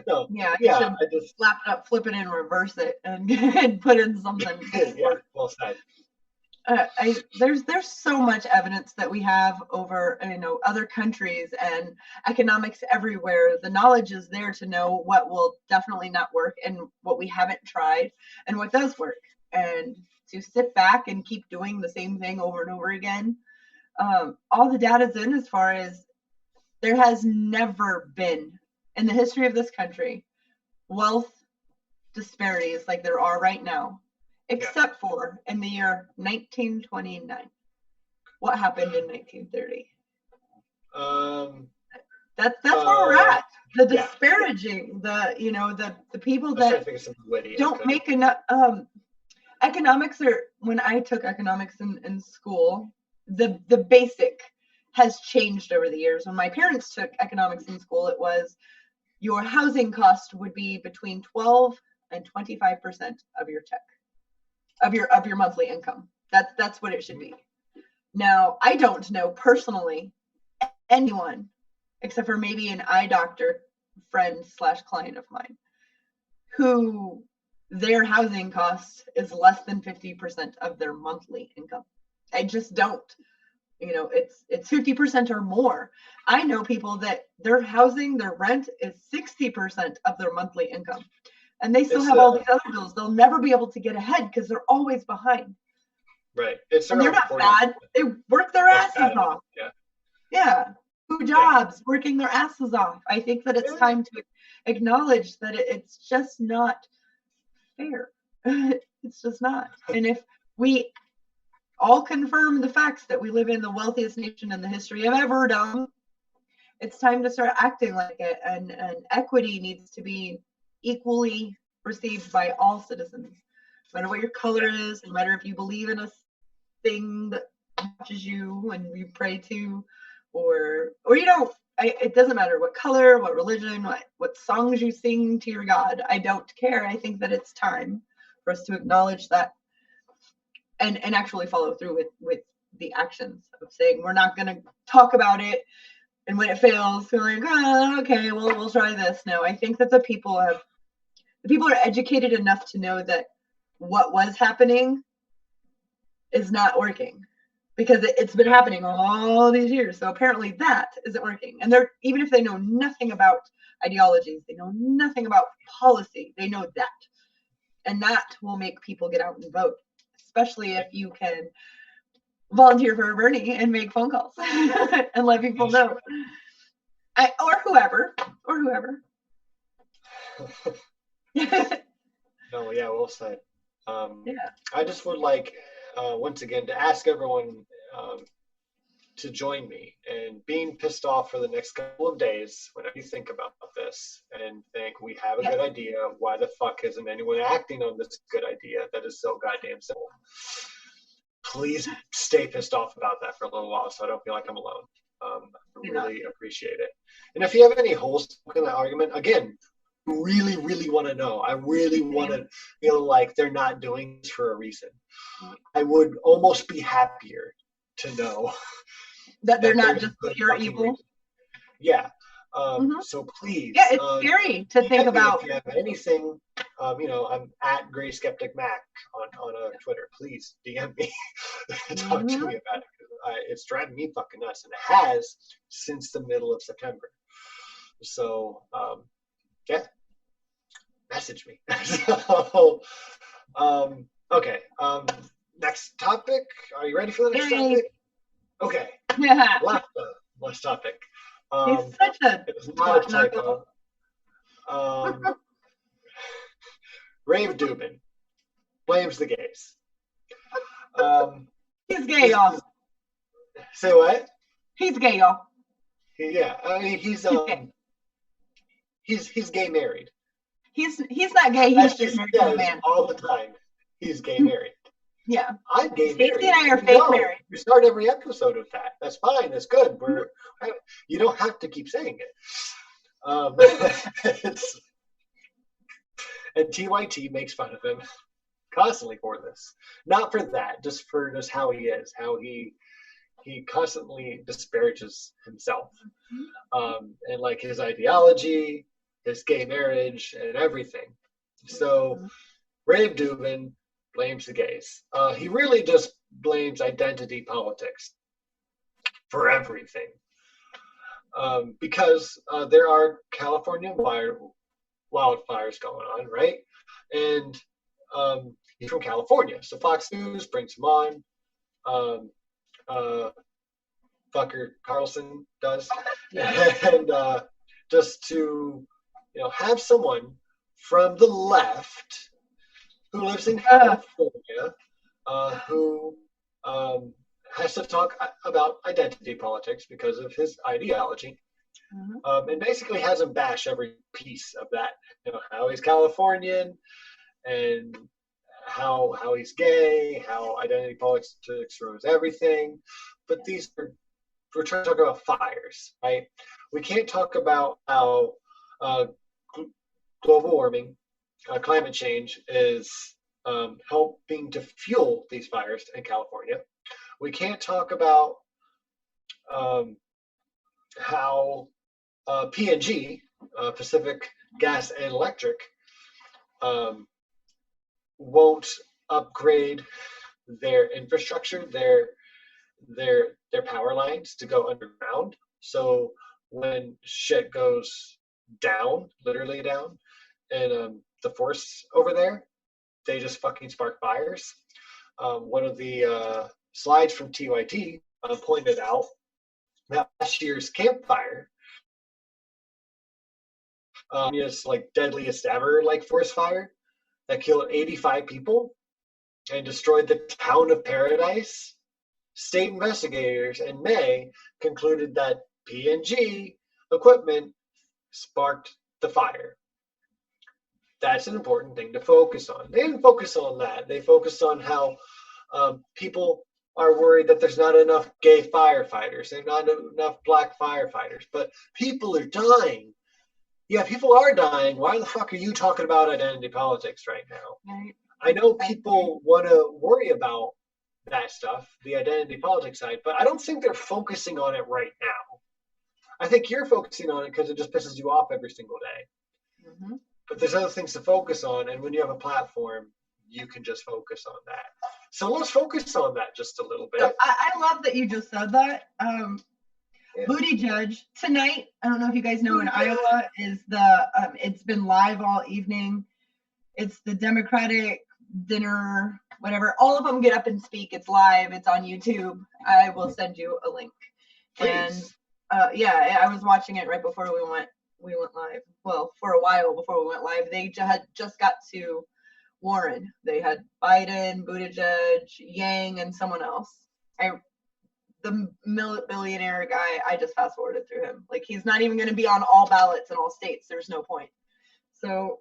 No. Yeah. You should slap it up, flip it in, reverse it, and put in something. Yeah. Well said. There's so much evidence that we have over other countries and economics everywhere. The knowledge is there to know what will definitely not work and what we haven't tried and what does work, and to sit back and keep doing the same thing over and over again. All the data's in, as far as there has never been in the history of this country wealth disparities like there are right now, except for in the year 1929. What happened in 1930? That's where we're at. The disparaging, the people that don't make enough. Economics when I took economics in school, the basic has changed over the years. When my parents took economics in school, it was your housing cost would be between 12 and 25% of your check, of your monthly income. That's what it should be. Now, I don't know personally anyone, except for maybe an eye doctor friend / client of mine, who their housing cost is less than 50% of their monthly income. I just don't. It's 50% or more. I know people that their rent is 60% of their monthly income, and they still have all these other bills. They'll never be able to get ahead because they're always behind. Right. And they're not bad. They work their asses off. Yeah. Yeah. 2 jobs, working their asses off. I think that it's time acknowledge that it's just not fair. It's just not. And if we all confirm the facts that we live in the wealthiest nation in the history of everdom, it's time to start acting like it. And equity needs to be equally received by all citizens, no matter what your color is, no matter if you believe in a thing that matches you and you pray to, or you don't. It doesn't matter what color, what religion, what songs you sing to your God. I don't care. I think that it's time for us to acknowledge that and actually follow through with the actions of saying we're not going to talk about it, and when it fails, we're like, oh, okay, well, we'll try this. No, I think that the people are educated enough to know that what was happening is not working, because it's been happening all these years. So apparently that isn't working. And they're, even if they know nothing about ideologies, they know nothing about policy, they know that. And that will make people get out and vote, especially if you can volunteer for a Bernie and make phone calls and let people know. Or whoever. No, yeah, well said. Yeah. I just would like, once again, to ask everyone to join me in being pissed off for the next couple of days whenever you think about this and think we have a good idea. Why the fuck isn't anyone acting on this good idea that is so goddamn simple? Please stay pissed off about that for a little while so I don't feel like I'm alone. I really appreciate it. And if you have any holes in that argument, again, really, really want to know. I really want to feel like they're not doing this for a reason. I would almost be happier to know that they're not just pure evil. Reason. Yeah. So please. Yeah, it's scary to think about. If you have anything, I'm at Gray Skeptic Mac on Twitter. Please DM me, talk to me about it. It's driving me fucking nuts, and it has since the middle of September. So, message me. So, okay. Next topic. Are you ready for the next topic? Okay. Yeah. Last topic. He's such a. It's not a typo. Rave Dubin blames the gays. He's gay, y'all. Say what? He's gay, y'all. Yeah, I mean he's gay married. He's not gay. He's just married to a man all the time. He's gay married. Yeah. I'm gay married. Stacey and I are fake married. We start every episode with that. That's fine. That's good. You don't have to keep saying it. And TYT makes fun of him constantly for this. Not for that, just for just how he is, how he constantly disparages himself, and like his ideology, his gay marriage, and everything. So Rave Dubin blames the gays. He really just blames identity politics for everything. Because there are California wildfires going on, right? And he's from California, so Fox News brings him on. Fucker Carlson does, and just to have someone from the left who lives in California who has to talk about identity politics because of his ideology, and basically has him bash every piece of that. How he's Californian and how he's gay, how identity politics ruins everything. But we're trying to talk about fires, right? We can't talk about how global warming, climate change is helping to fuel these fires in California. We can't talk about how P&G, Pacific Gas and Electric, won't upgrade their infrastructure, their power lines to go underground. So when shit goes down, literally down, and the force over there, they just fucking spark fires. One of the slides from TYT pointed out that last year's campfire Communist like deadliest ever like forest fire that killed 85 people and destroyed the town of Paradise. State investigators in May concluded that PNG equipment sparked the fire. That's an important thing to focus on. They didn't focus on that. They focused on how people are worried that there's not enough gay firefighters, there's not enough black firefighters, but people are dying. Yeah, people are dying. Why the fuck are you talking about identity politics right now? Right. I know people want to worry about that stuff, the identity politics side, but I don't think they're focusing on it right now. I think you're focusing on it because it just pisses you off every single day. Mm-hmm. But there's other things to focus on, and when you have a platform, you can just focus on that. So let's focus on that just a little bit. So I love that you just said that. Buttigieg tonight, I don't know if you guys know, in Iowa is it's been live all evening. It's the Democratic dinner, whatever. All of them get up and speak. It's live. It's on YouTube. I will send you a link. Please. And I was watching it right before we went live. Well, for a while before we went live. They just got to Warren. They had Biden, Buttigieg, Yang, and someone else. The billionaire guy, I just fast forwarded through him. Like, he's not even going to be on all ballots in all states. There's no point. So,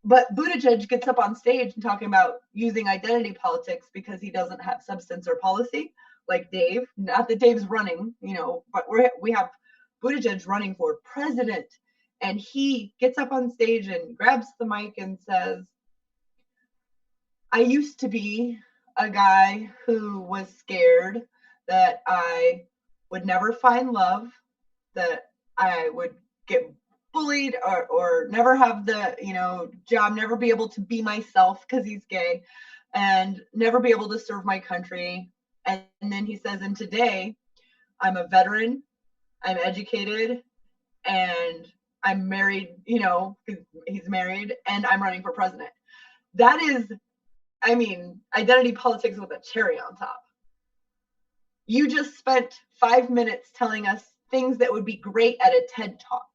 but Buttigieg gets up on stage and talking about using identity politics because he doesn't have substance or policy, like Dave. Not that Dave's running, but we have Buttigieg running for president, and he gets up on stage and grabs the mic and says, I used to be a guy who was scared that I would never find love, that I would get bullied or never have the, job, never be able to be myself because he's gay, and never be able to serve my country. And then he says, and today I'm a veteran, I'm educated, and I'm married, he's married, and I'm running for president. That is, identity politics with a cherry on top. You just spent 5 minutes telling us things that would be great at a TED Talk.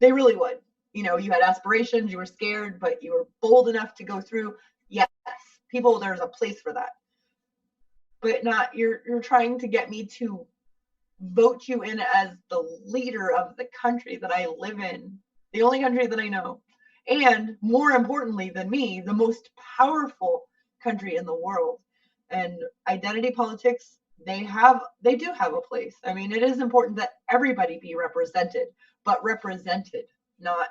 They really would. You had aspirations, you were scared, but you were bold enough to go through. Yes, people, there's a place for that. But not, you're trying to get me to vote you in as the leader of the country that I live in, the only country that I know. And more importantly than me, the most powerful country in the world. And identity politics, they do have a place. It is important that everybody be represented, but represented, not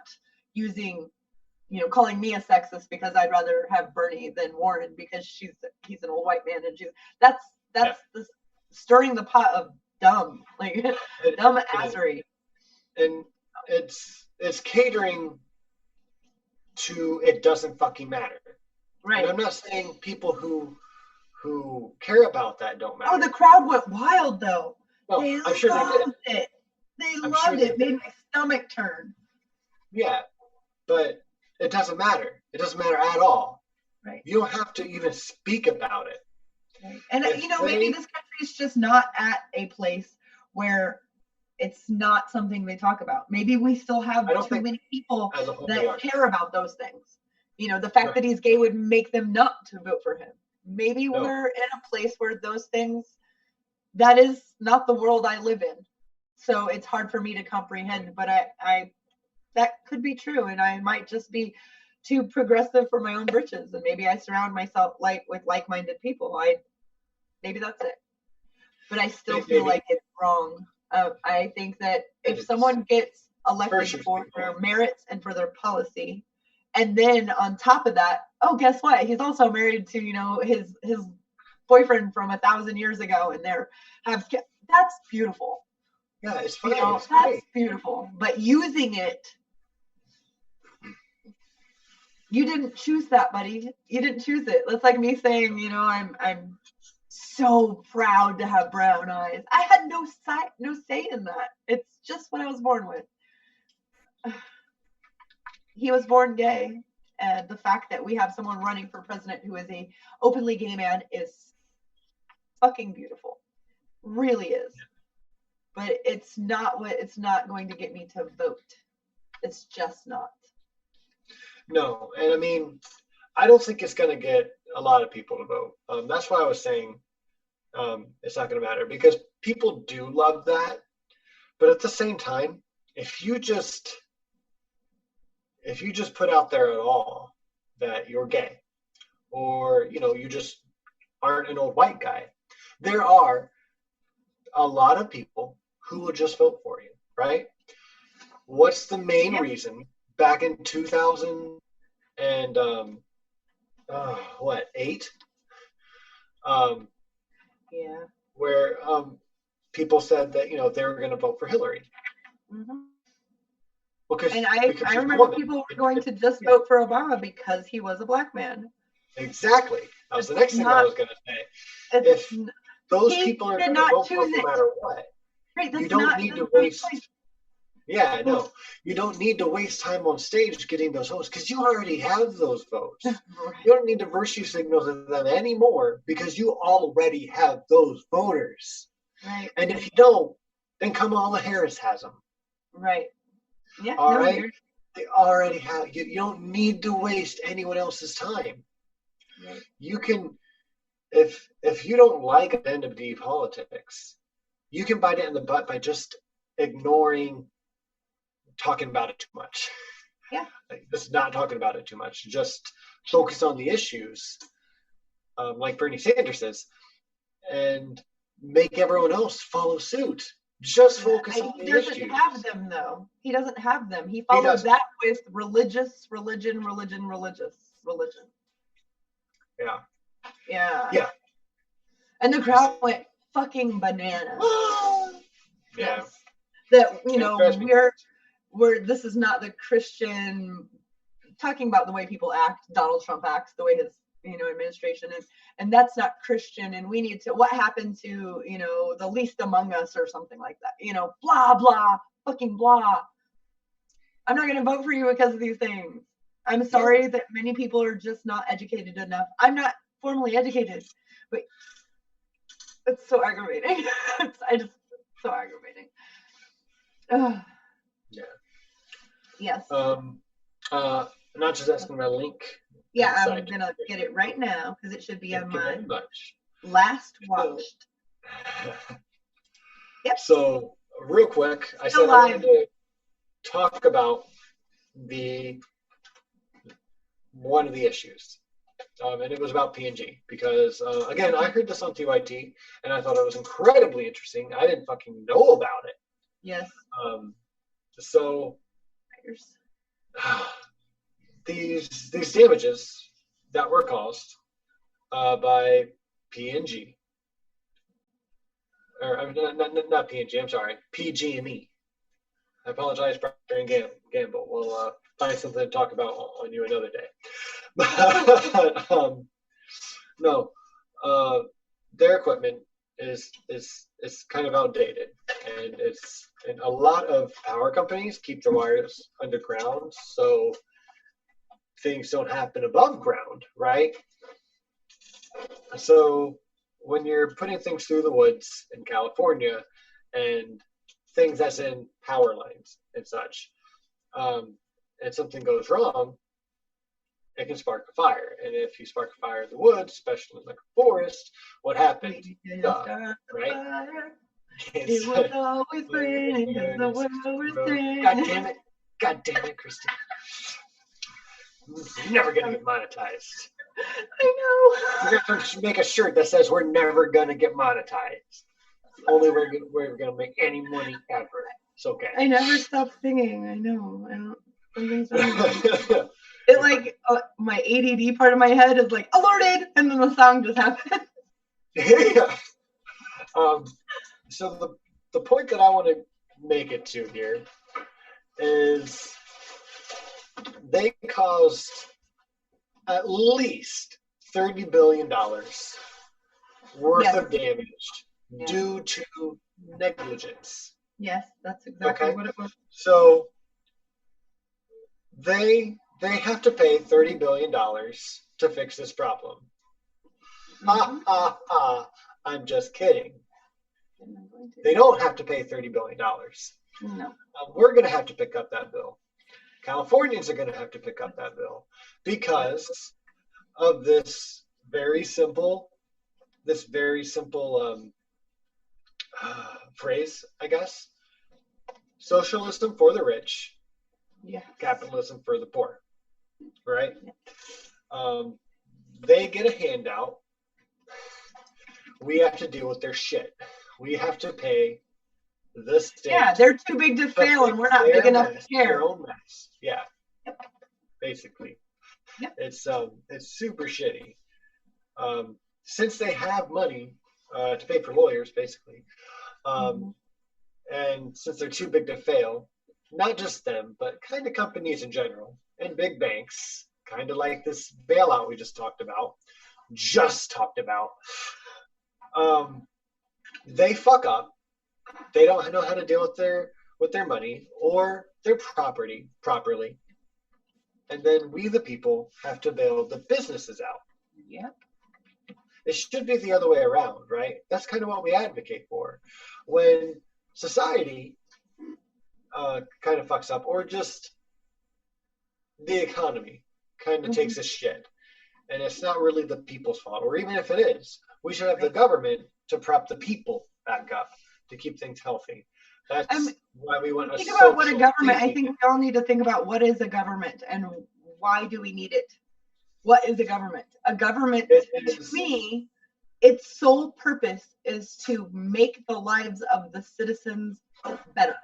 using, calling me a sexist because I'd rather have Bernie than Warren because he's an old white man, and that's the stirring the pot of dumb, dumb assery. And it's catering to it doesn't fucking matter. Right. And I'm not saying people who care about that don't matter. Oh, the crowd went wild though. Well, I'm sure they did. They loved it. It made my stomach turn. Yeah, but it doesn't matter. It doesn't matter at all. Right. You don't have to even speak about it. Right. And maybe this country is just not at a place where it's not something they talk about. Maybe we still have too many people that care about those things. The fact that he's gay would make them not to vote for him. Maybe we're in a place where those things, that is not the world I live in. So it's hard for me to comprehend, but I that could be true. And I might just be too progressive for my own britches. And maybe I surround myself with like-minded people. Maybe that's it. But I still feel like it's wrong. I think that if someone gets elected for their merits and for their policy, and then on top of that, guess what? He's also married to, his boyfriend from 1,000 years ago, and that's beautiful. Yeah, it's fine. That's beautiful. But using it, you didn't choose that, buddy. You didn't choose it. That's like me saying, I'm so proud to have brown eyes. I had no say in that. It's just what I was born with. He was born gay, and the fact that we have someone running for president who is a openly gay man is fucking beautiful. Really is. But it's not going to get me to vote. It's just not. No, and I mean, I don't think it's going to get a lot of people to vote. That's why I was saying it's not going to matter, because people do love that. But at the same time, if you just put out there at all that you're gay, or you just aren't an old white guy, there are a lot of people who will just vote for you, right? What's the main reason back in 2000 and 8? Where people said that they were going to vote for Hillary. Mm-hmm. Because I remember people were going to just vote for Obama because he was a black man. Exactly. That was the next thing I was going to say. If those people are going to vote for him no matter what, you don't need to waste. Yeah, no, you don't need to waste time on stage getting those votes, because you already have those votes. Right. You don't need to virtue signal to them anymore, because you already have those voters. Right. And if you don't, then Kamala Harris has them. Right. Yeah. All right. They already have. You don't need to waste anyone else's time. Right. You can, if you don't like identity politics, you can bite it in the butt by just ignoring talking about it too much. Yeah. Just not talking about it too much. Just focus on the issues, like Bernie Sanders says, and make everyone else follow suit. Just focus on the issues. He doesn't have them, though. He doesn't have them. He follows that with religion. Yeah. Yeah. Yeah. And the crowd went fucking bananas. Yeah. Yes. That, we're this is not the Christian, talking about the way people act, Donald Trump acts, the way his administration is, and that's not Christian, and we need to, what happened to the least among us, or something like that, blah blah fucking blah. I'm not going to vote for you because of these things. I'm sorry that many people are just not educated enough. I'm not formally educated, but it's so aggravating. It's so aggravating. Ugh. Yeah. Yes. Not just asking my link. Yeah, I'm gonna get it right now because it should be on my last watched. Yep. So real quick, I said I wanted to talk about one of the issues, and it was about PNG, because again, I heard this on TYT and I thought it was incredibly interesting. I didn't fucking know about it. Yes. So these damages that were caused by PNG, or not PNG, I'm sorry, PG&E. I apologize, Procter and Gamble. We'll find something to talk about on you another day. But no, their equipment is kind of outdated, and a lot of power companies keep their wires underground, so things don't happen above ground, right? So when you're putting things through the woods in California, and things as in power lines and such, and something goes wrong, it can spark a fire. And if you spark a fire in the woods, especially in like a forest, what happens? Right? It was always raining because the world was raining. God damn it, Christy. You're never gonna get monetized. I know. We're gonna make a shirt that says we're never gonna get monetized. Only we're gonna make any money ever. It's okay. I never stop singing. I know. I don't. Something's wrong. It like my ADD part of my head is like alerted, and then the song just happens. Yeah. So the point that I want to make it to here is they caused at least $30 billion worth of damage due to negligence. Yes, that's exactly what it was. So they have to pay $30 billion to fix this problem. Mm-hmm. I'm just kidding. They don't have to pay $30 billion. No. We're going to have to pick up that bill. Californians are going to have to pick up that bill because of this very simple phrase, I guess. Socialism for the rich, capitalism for the poor, right? They get a handout. We have to deal with their shit. We have to pay the state. Yeah, they're too big to fail, and we're not big enough to care. Their own mess. Yeah, basically. Yep. It's super shitty. Since they have money to pay for lawyers, basically, and since they're too big to fail, not just them, but kind of companies in general, and big banks, kind of like this bailout we just talked about, they fuck up. They don't know how to deal with their money or their property properly. And then we, the people, have to bail the businesses out. Yep. It should be the other way around, right? That's kind of what we advocate for. When society kind of fucks up, or just the economy kind of takes a shit, and it's not really the people's fault, or even if it is, we should have the government to prop the people back up to keep things healthy. That's why we want to think about what a government. I think we all need to think about what is a government and why do we need it. What is a government? A government, to me, its sole purpose is to make the lives of the citizens better.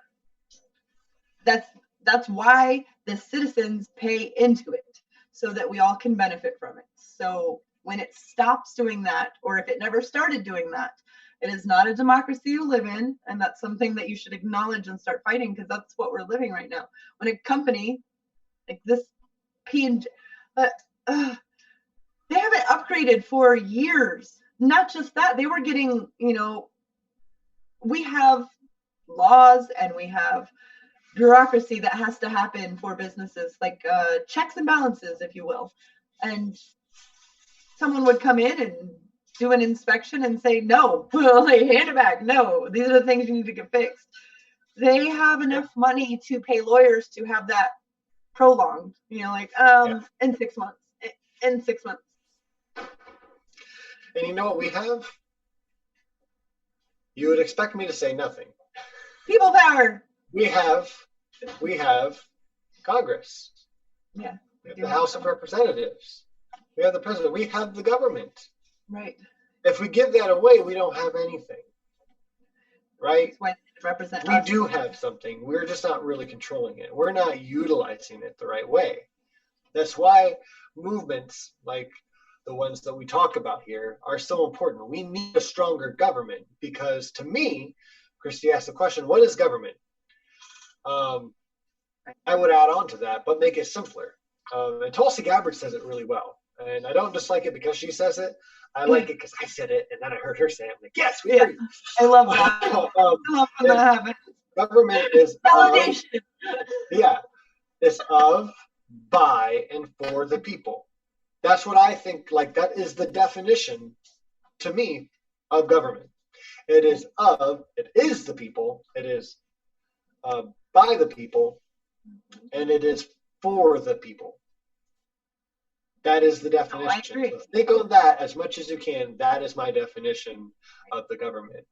That's why the citizens pay into it, so that we all can benefit from it. So when it stops doing that, or if it never started doing that, it is not a democracy you live in, and that's something that you should acknowledge and start fighting, because that's what we're living right now. When a company like this P&G, they haven't upgraded for years. Not just that, they were getting, we have laws and we have bureaucracy that has to happen for businesses, like checks and balances, if you will. And someone would come in and do an inspection and say, no, well, hand it back. No, these are the things you need to get fixed. They have enough money to pay lawyers to have that prolonged, in 6 months. In 6 months. And you know what we have? You would expect me to say nothing. People power. We have Congress. Yeah. We have the House of Representatives. We have the president. We have the government. Right. If we give that away, we don't have anything. Right? We do have something. We're just not really controlling it. We're not utilizing it the right way. That's why movements like the ones that we talk about here are so important. We need a stronger government because, to me, Christy asked the question, what is government? I would add on to that, but make it simpler. And Tulsi Gabbard says it really well. And I don't dislike it because she says it. I like it because I said it, and then I heard her say it. I'm like, yes, we agree. I love that. I love when that happens. Government is validation. It's of, by, and for the people. That's what I think. Like, that is the definition, to me, of government. It is the people. It is by the people, and it is for the people. That is the definition. So think on that as much as you can. That is my definition of the government.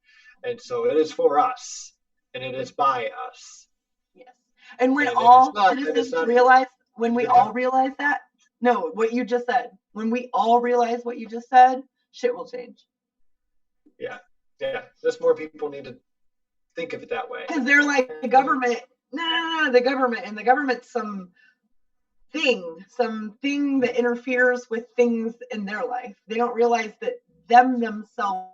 And so it is for us, and it is by us. Yes. And when all citizens realize, when we all realize that, no, what you just said, when we all realize what you just said, shit will change. Yeah. Just more people need to think of it that way. Because they're like, the government, no, the government, and the government's something that interferes with things in their life. They don't realize that themselves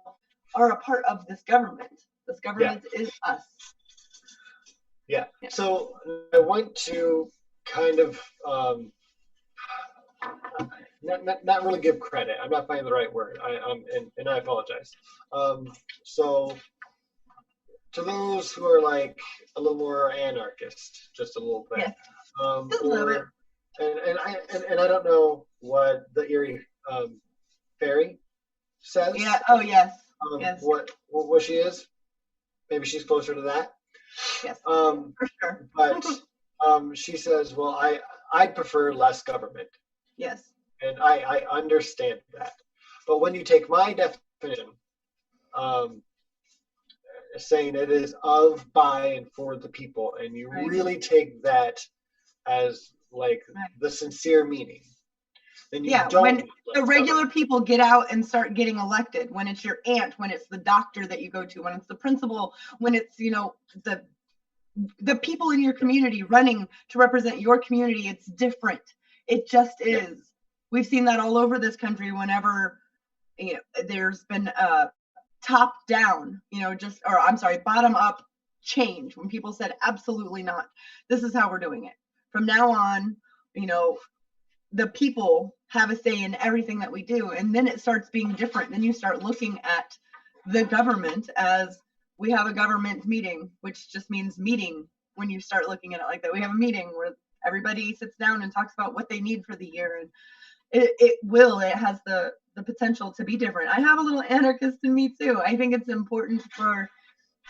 are a part of this government. This government is us. Yeah. So I want to kind of not really give credit. I'm not finding the right word. And I apologize. So to those who are like a little more anarchist, just a little bit. Yes. Just a little bit. And I don't know what the Erie Fairy says. Yeah. Oh yes. Yes. What she is. Maybe she's closer to that. Yes. For sure. But She says, well, I'd prefer less government. Yes. And I understand that. But when you take my definition, saying it is of, by, and for the people, and you really take that as like the sincere meaning, then you don't. When the regular people get out and start getting elected, when it's your aunt, when it's the doctor that you go to, when it's the principal, when it's, you know, the people in your community running to represent your community, it's different. It just is. Yeah. We've seen that all over this country whenever, you know, there's been top down, you know, bottom up change, when people said absolutely not, this is how we're doing it from now on. You know, the people have a say in everything that we do, and then it starts being different. Then you start looking at the government as, we have a government meeting, which just means meeting. When you start looking at it like that, we have a meeting where everybody sits down and talks about what they need for the year, and it has the potential to be different. I have a little anarchist in me too. I think it's important for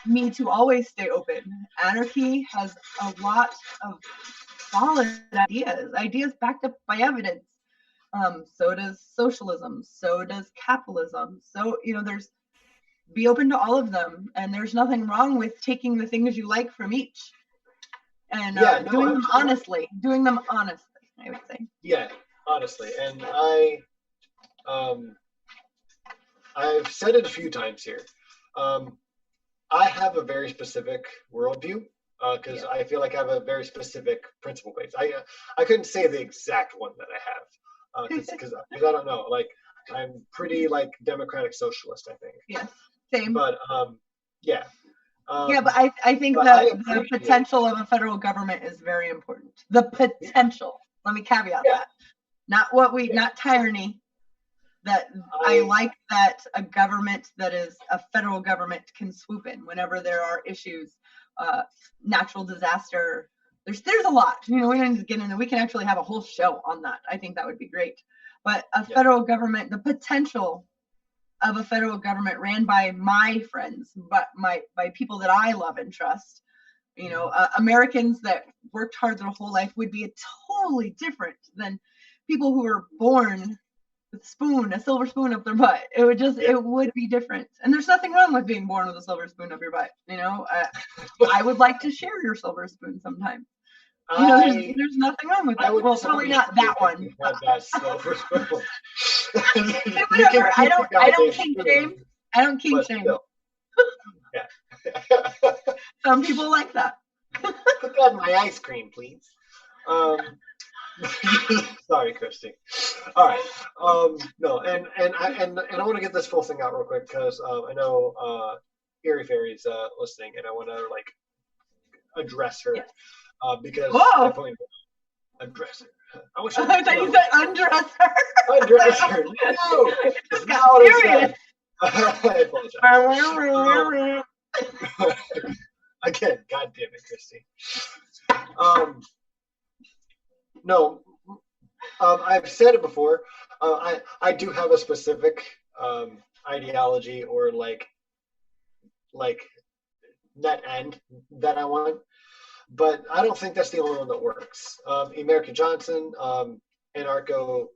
me to always stay open. Anarchy has a lot of solid ideas backed up by evidence. So does socialism, so does capitalism. So, you know, be open to all of them, and there's nothing wrong with taking the things you like from each and doing them honestly, I would say. Yeah, honestly. And I've said it a few times here. I have a very specific worldview, because I feel like I have a very specific principle base. I couldn't say the exact one that I have, because I don't know. Like, I'm pretty like democratic socialist, I think. Yes, same. But yeah. But I think that the potential of a federal government is very important. The potential. Let me caveat that. Not tyranny. That I like that a government that is a federal government can swoop in whenever there are issues, natural disaster. There's a lot. You know, we don't need to get into. We can actually have a whole show on that. I think that would be great. But a federal government, the potential of a federal government ran by my friends, but by people that I love and trust, you know, Americans that worked hard their whole life, would be a totally different than people who were born with a silver spoon up their butt. It would be different. And there's nothing wrong with being born with a silver spoon up your butt. You know, I would like to share your silver spoon sometime. You know, there's nothing wrong with that. Well, probably not that one. That silver spoon. Whatever. I don't kink shame. I don't kink shame. Yeah. Some people like that. Put that in my ice cream, please. Sorry, Christy. All right. No, and I want to get this full thing out real quick, because I know Eerie Fairy's listening, and I want to like address her. Yes. Because definitely address her. I thought you said undress her. Undress her. No. Just got serious. I apologize. Again, God damn it, Christy. No, I've said it before. I do have a specific ideology, or like net end that I want, but I don't think that's the only one that works. American Johnson, anarcho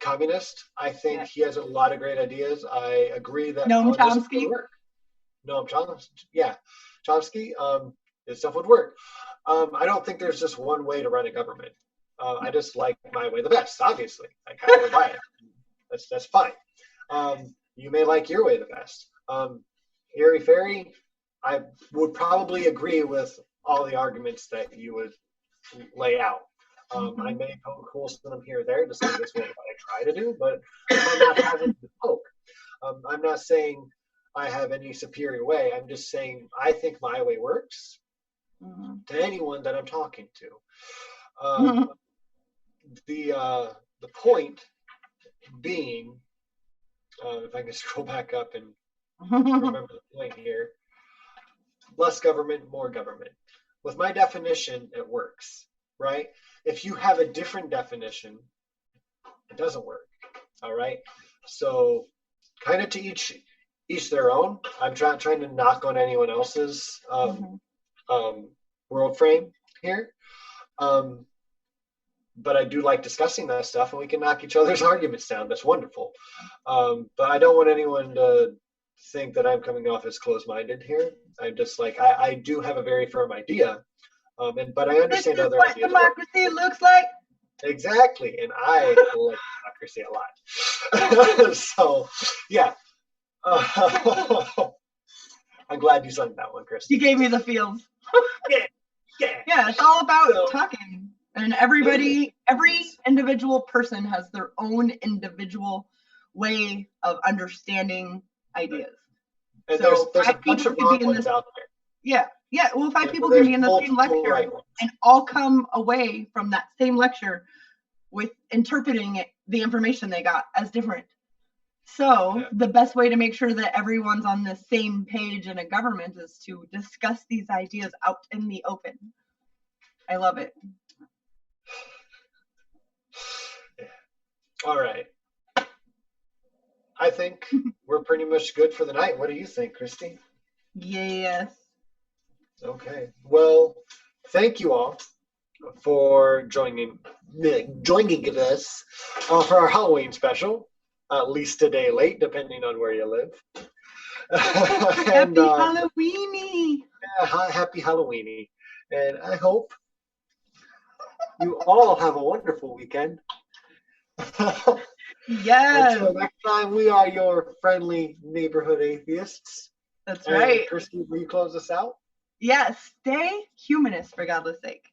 communist. I think he has a lot of great ideas. I agree that Noam Chomsky. Noam Chomsky, Chomsky. This stuff would work. I don't think there's just one way to run a government. I just like my way the best, obviously. I kind of buy it. That's fine. You may like your way the best. Eerie Fairy, I would probably agree with all the arguments that you would lay out. I may poke holes in them here or there, just like this what I try to do, but I'm not having to poke. I'm not saying I have any superior way. I'm just saying I think my way works. To anyone that I'm talking to. The point being, if I can scroll back up and remember the point here, less government, more government. With my definition, it works, right? If you have a different definition, it doesn't work, all right? So kind of to each their own. I'm trying to knock on anyone else's world frame. here. But I do like discussing that stuff, and we can knock each other's arguments down. That's wonderful. But I don't want anyone to think that I'm coming off as closed-minded here. I'm just like, I do have a very firm idea, but I understand this is other what ideas. Democracy looks like. Exactly, and I like democracy a lot. So, yeah. I'm glad you sung that one, Christy. You gave me the feels. Yeah. Yeah, it's all about talking. And every individual person has their own individual way of understanding ideas. And so there's a bunch of wrong ones out there. Yeah. Well, 5 people can be in the same lecture right and all come away from that same lecture with interpreting the information they got as different. So the best way to make sure that everyone's on the same page in a government is to discuss these ideas out in the open. I love it. All right. I think we're pretty much good for the night. What do you think, Christy? Yes. Okay. Well, thank you all for joining us for our Halloween special. At least a day late, depending on where you live. Happy Halloweeny! Happy Halloweeny. And I hope you all have a wonderful weekend. Yes. Until next time, we are your friendly neighborhood atheists. That's right. Christy, will you close us out? Yes. Stay humanist, for God's sake.